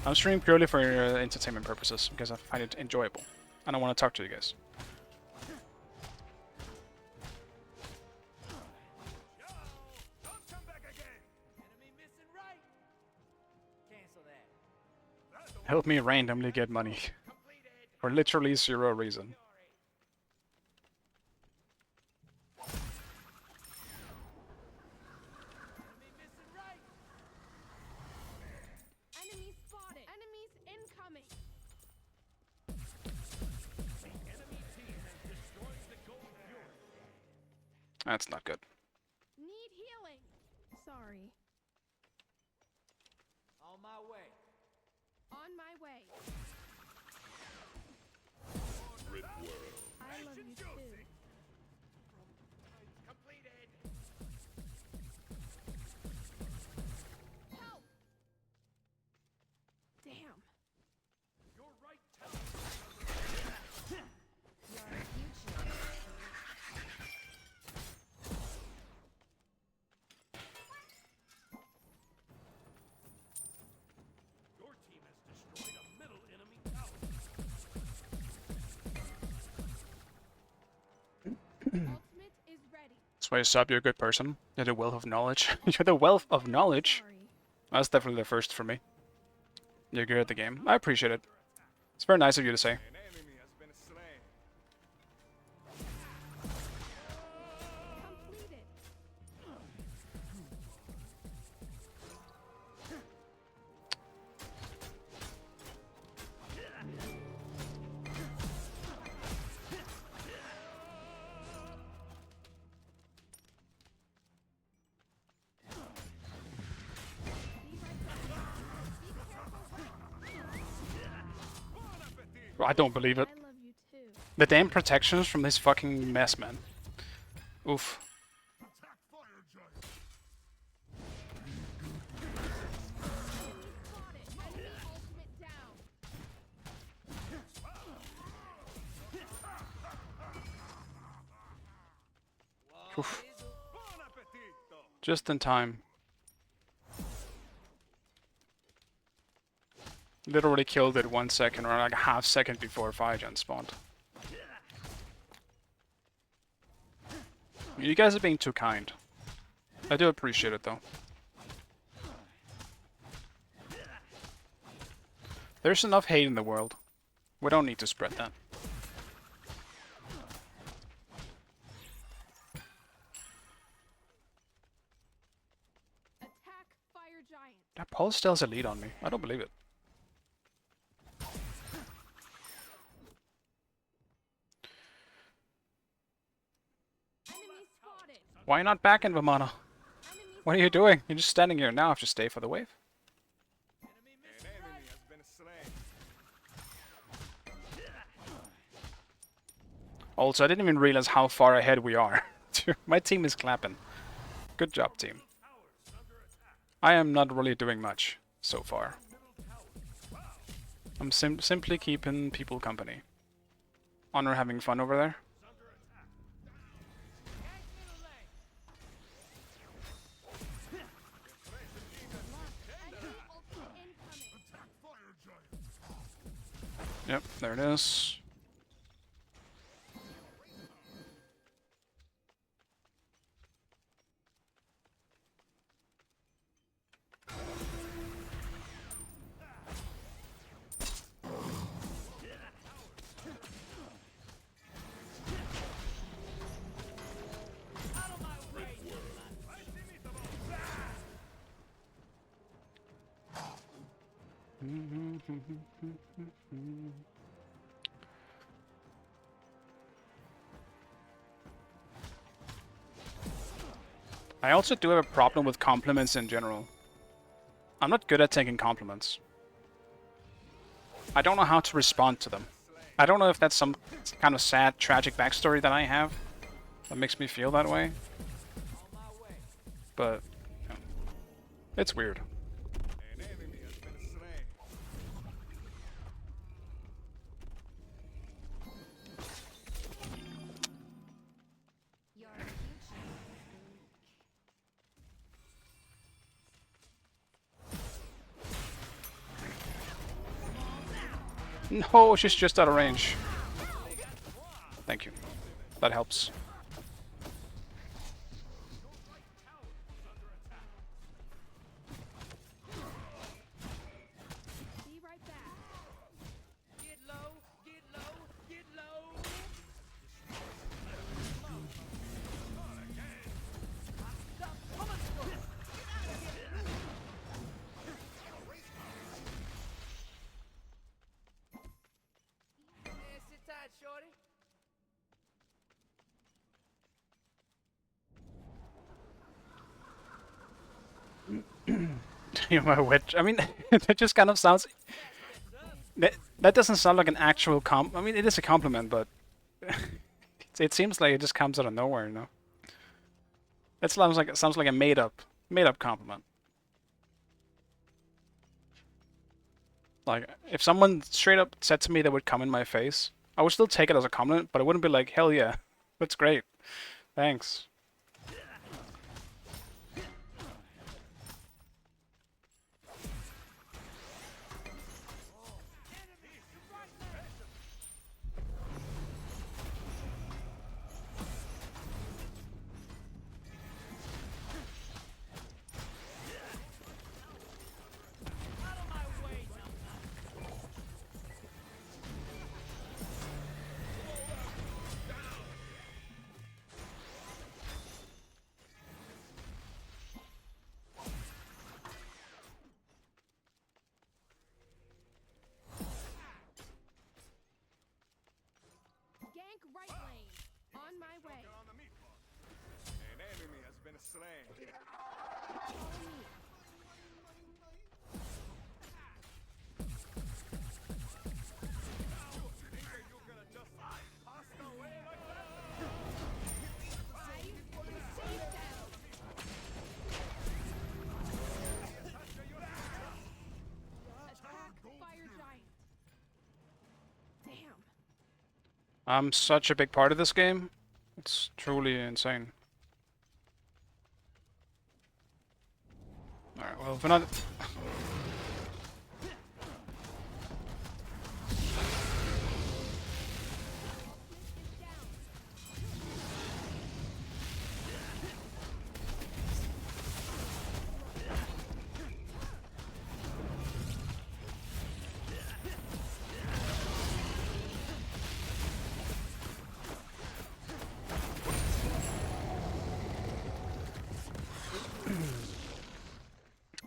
I'm streaming purely for entertainment purposes because I find it enjoyable. I don't want to talk to you guys. Don't come back again. Enemy missing right. Cancel that. Help me randomly get money for literally zero reason. Enemy missing right. Enemy spotted. Enemies incoming. Enemy team has destroyed the gold fury. That's not good. Need healing. ultimate is ready. That's why you sub, you're a good person. You're the wealth of knowledge. You're the wealth of knowledge. Sorry. That's definitely the first for me. You're good at the game. I appreciate it. It's very nice of you to say. An enemy has been slain. Completed. I don't believe it. I love you too. The damn protections from this fucking mess, man. Oof. Attack fire giant. Spotted. Enemy ultimate down. Oof. Buon appetito! Just in time. Literally killed it 1 second, or like a half second before Firegen spawned. You guys are being too kind. I do appreciate it though. There's enough hate in the world. We don't need to spread that. Attack fire giant. That Paul still has a lead on me. I don't believe it. Enemy spotted. Why not back in Vamana? Enemy What are you doing? You're just standing here now. I have to stay for the wave. An enemy has been slain. Also, I didn't even realize how far ahead we are. My team is clapping. Good job, team. I am not really doing much so far. I'm simply keeping people company. Honor having fun over there. enemy ultimate incoming. Attack fire giant. Yep, there it is. I also do have a problem with compliments in general. I'm not good at taking compliments. I don't know how to respond to them. I don't know if that's some kind of sad, tragic backstory that I have that makes me feel that way. But you know, it's weird. An enemy has been slain. Your future. No, she's just out of range. Thank you. That helps. Be right back. Get low, get low, get low. Sit tight, shorty. You're my witch. I mean, that just kind of sounds. That doesn't sound like an actual I mean, it is a compliment, but it seems like it just comes out of nowhere, you know. It sounds like a made up compliment. Like if someone straight up said to me that would come in my face, I would still take it as a compliment, but I wouldn't be like, hell yeah, that's great, thanks. slain. You gonna just pass away like that? Attack fire giant. Damn. I'm such a big part of this game. It's truly insane. Alright, well, if we're not...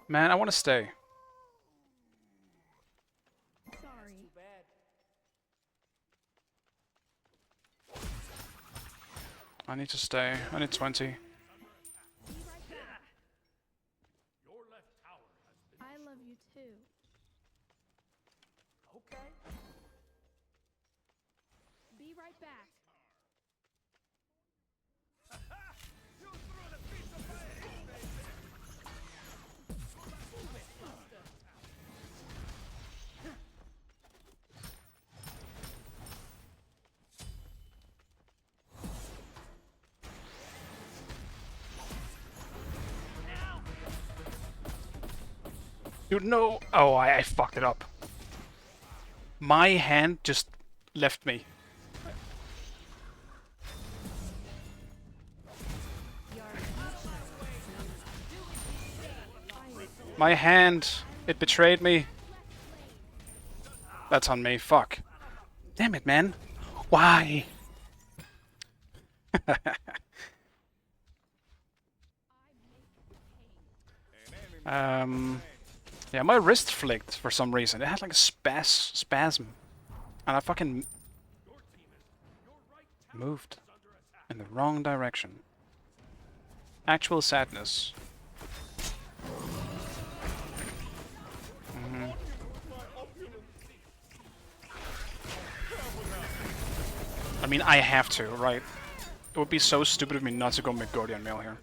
Man, I want to stay. Sorry. I need to stay. I need 20. Be right back. Your left tower has been I love you too. okay. Be right back. You threw the piece of my head, baby. Dude, no! Oh, I fucked it up. My hand just left me. My hand! It betrayed me. That's on me. Fuck. Damn it, man. Why? Yeah, my wrist flicked for some reason. It had like a spasm. And I fucking moved in the wrong direction. Actual sadness. I mean, I have to, right? It would be so stupid of me not to go Midgardian Mail here.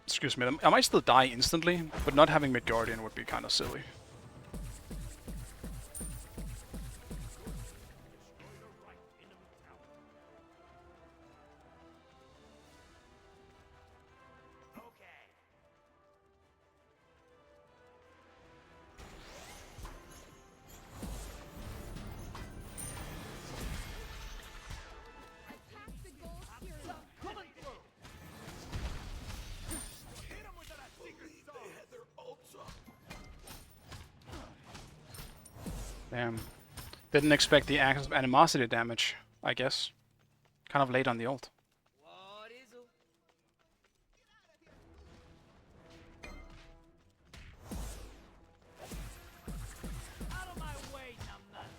Excuse me, I might still die instantly, but not having Midgardian would be kind of silly. Attack the gold hero. Hit him with that secret sauce. Damn. Didn't expect the animosity damage, I guess. Kind of late on the ult. Out of my way, numbnuts.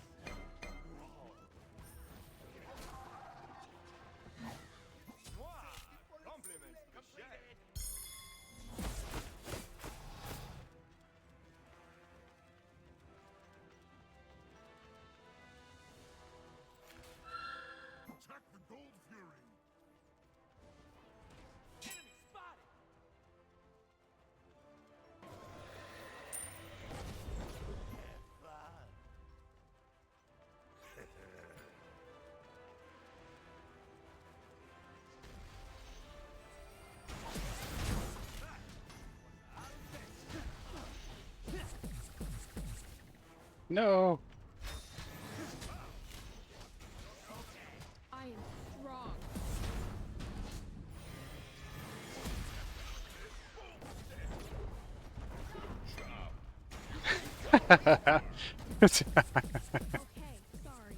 Wow, compliments to Shay. Attack the Gold Fury! Enemy spotted. No! I am strong. Okay, sorry.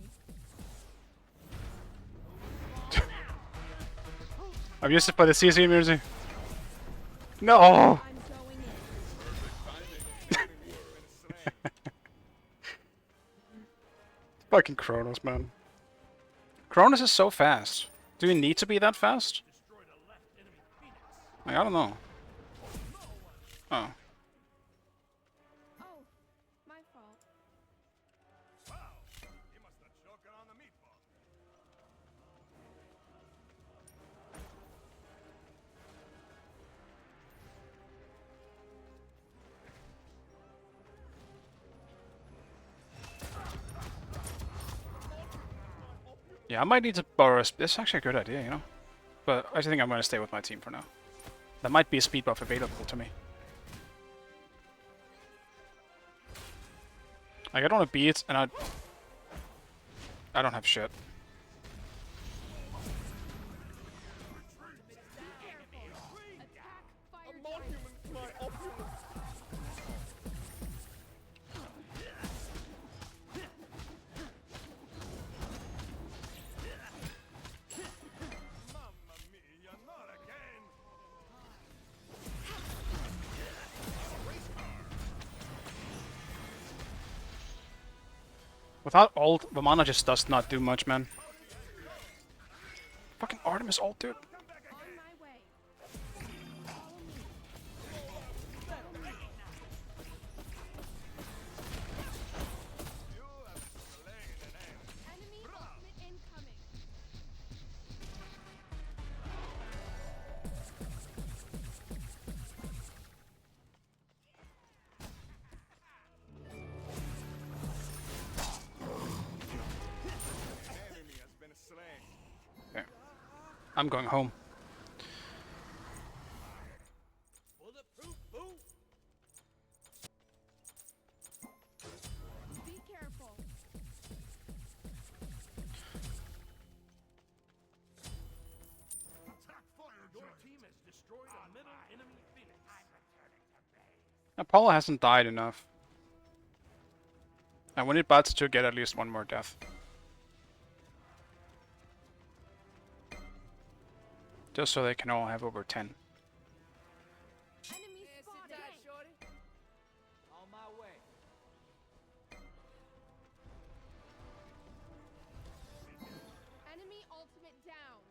I'm used to play the CC music. No! I'm going in. Fucking Kronos, man. Kronos is so fast. Do you need to be that fast? Like, I don't know. Oh. Oh, my fault. Wow, he must have choked on the meatball. Yeah, I might need to borrow a... It's actually a good idea, you know? But I think I'm going to stay with my team for now. There might be a speed buff available to me. Like, I don't want to beat, and I don't have shit. Mamma mia, not again! Without ult, the mana just does not do much, man. Fucking Artemis ult, dude. On my way. Follow me. You have slain an enemy. Enemy ultimate incoming. An enemy has been slain. Okay. I'm going home. Bulletproof boot. Be careful. Your team has destroyed a middle enemy Phoenix. Apollo hasn't died enough. And we need bots to get at least one more death. Just so they can all have over 10. Enemy spotted. On my way. Enemy ultimate down.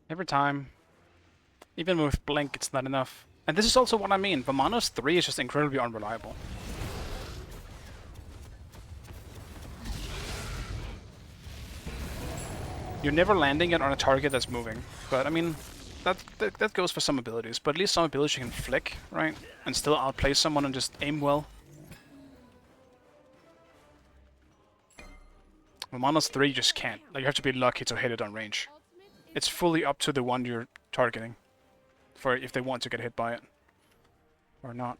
Every time. Even with Blink, it's not enough. And this is also what I mean. Vamano's 3 is just incredibly unreliable. You're never landing it on a target that's moving. But, I mean, that goes for some abilities. But at least some abilities you can flick, right? And still outplay someone and just aim well. Vamano's 3 you just can't. Like, you have to be lucky to hit it on range. Ultimate It's fully up to the one you're targeting. For if they want to get hit by it. Or not.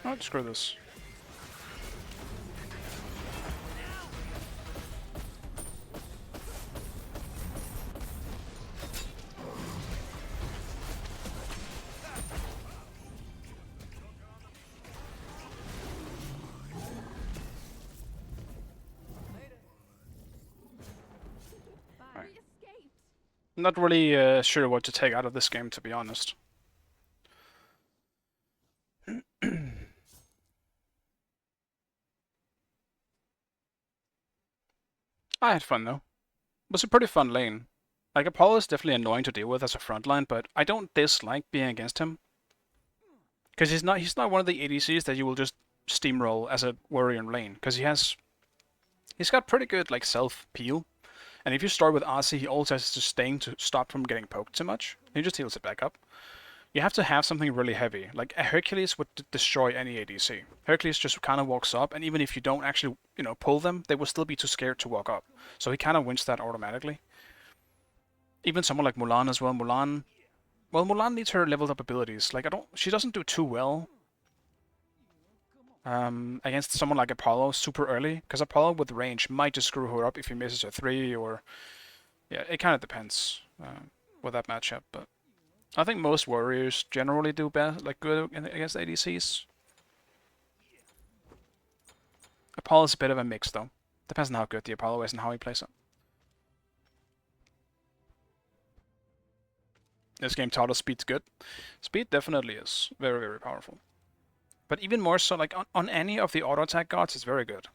Oh, screw this. we escaped. I'm not really sure what to take out of this game, to be honest. I had fun though. It was a pretty fun lane. Like, Apollo is definitely annoying to deal with as a frontline, but I don't dislike being against him. Because he's not one of the ADCs that you will just steamroll as a warrior in lane. Because he's got pretty good like self peel. And if you start with RC, he also has to sustain to stop from getting poked too much. He just heals it back up. You have to have something really heavy. Like, a Hercules would destroy any ADC. Hercules just kind of walks up, and even if you don't actually, pull them, they will still be too scared to walk up. So he kind of wins that automatically. Even someone like Mulan as well. Mulan needs her leveled up abilities. Like she doesn't do too well against someone like Apollo super early, because Apollo with range might just screw her up if he misses a 3 or yeah, it kind of depends with that matchup. But I think most warriors generally do best, like good against ADCs. Apollo's a bit of a mix though. Depends on how good the Apollo is and how he plays it. This game taught us speed's good. Speed definitely is very, very powerful. But even more so, like on any of the auto attack gods, it's very good.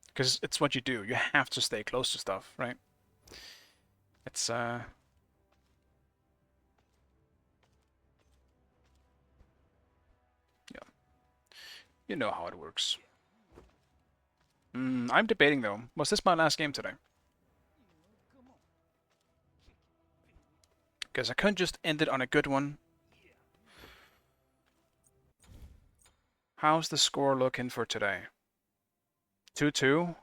Because it's what you do. You have to stay close to stuff, right? It's yeah. You know how it works. I'm debating though. Was this my last game today? Because I couldn't just end it on a good one. How's the score looking for today? 2-2?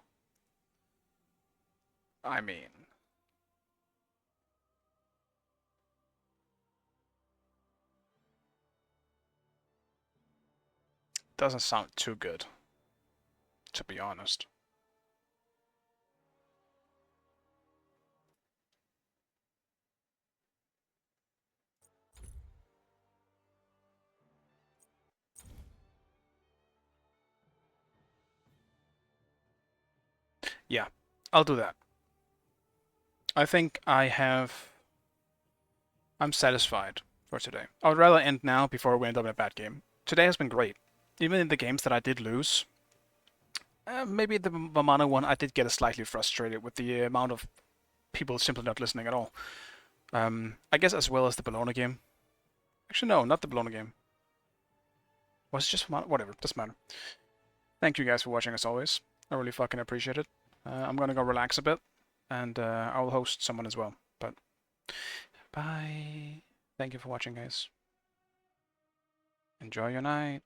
I mean... doesn't sound too good, to be honest. Yeah, I'll do that. I think I'm satisfied for today. I would rather end now before we end up in a bad game. Today has been great. Even in the games that I did lose, maybe the Vamana one, I did get slightly frustrated with the amount of people simply not listening at all. I guess as well as the Bologna game. Actually, no, not the Bologna game. Was it just Vamana? Whatever, doesn't matter. Thank you guys for watching as always. I really fucking appreciate it. I'm gonna go relax a bit, and I'll host someone as well. But bye. Thank you for watching, guys. Enjoy your night.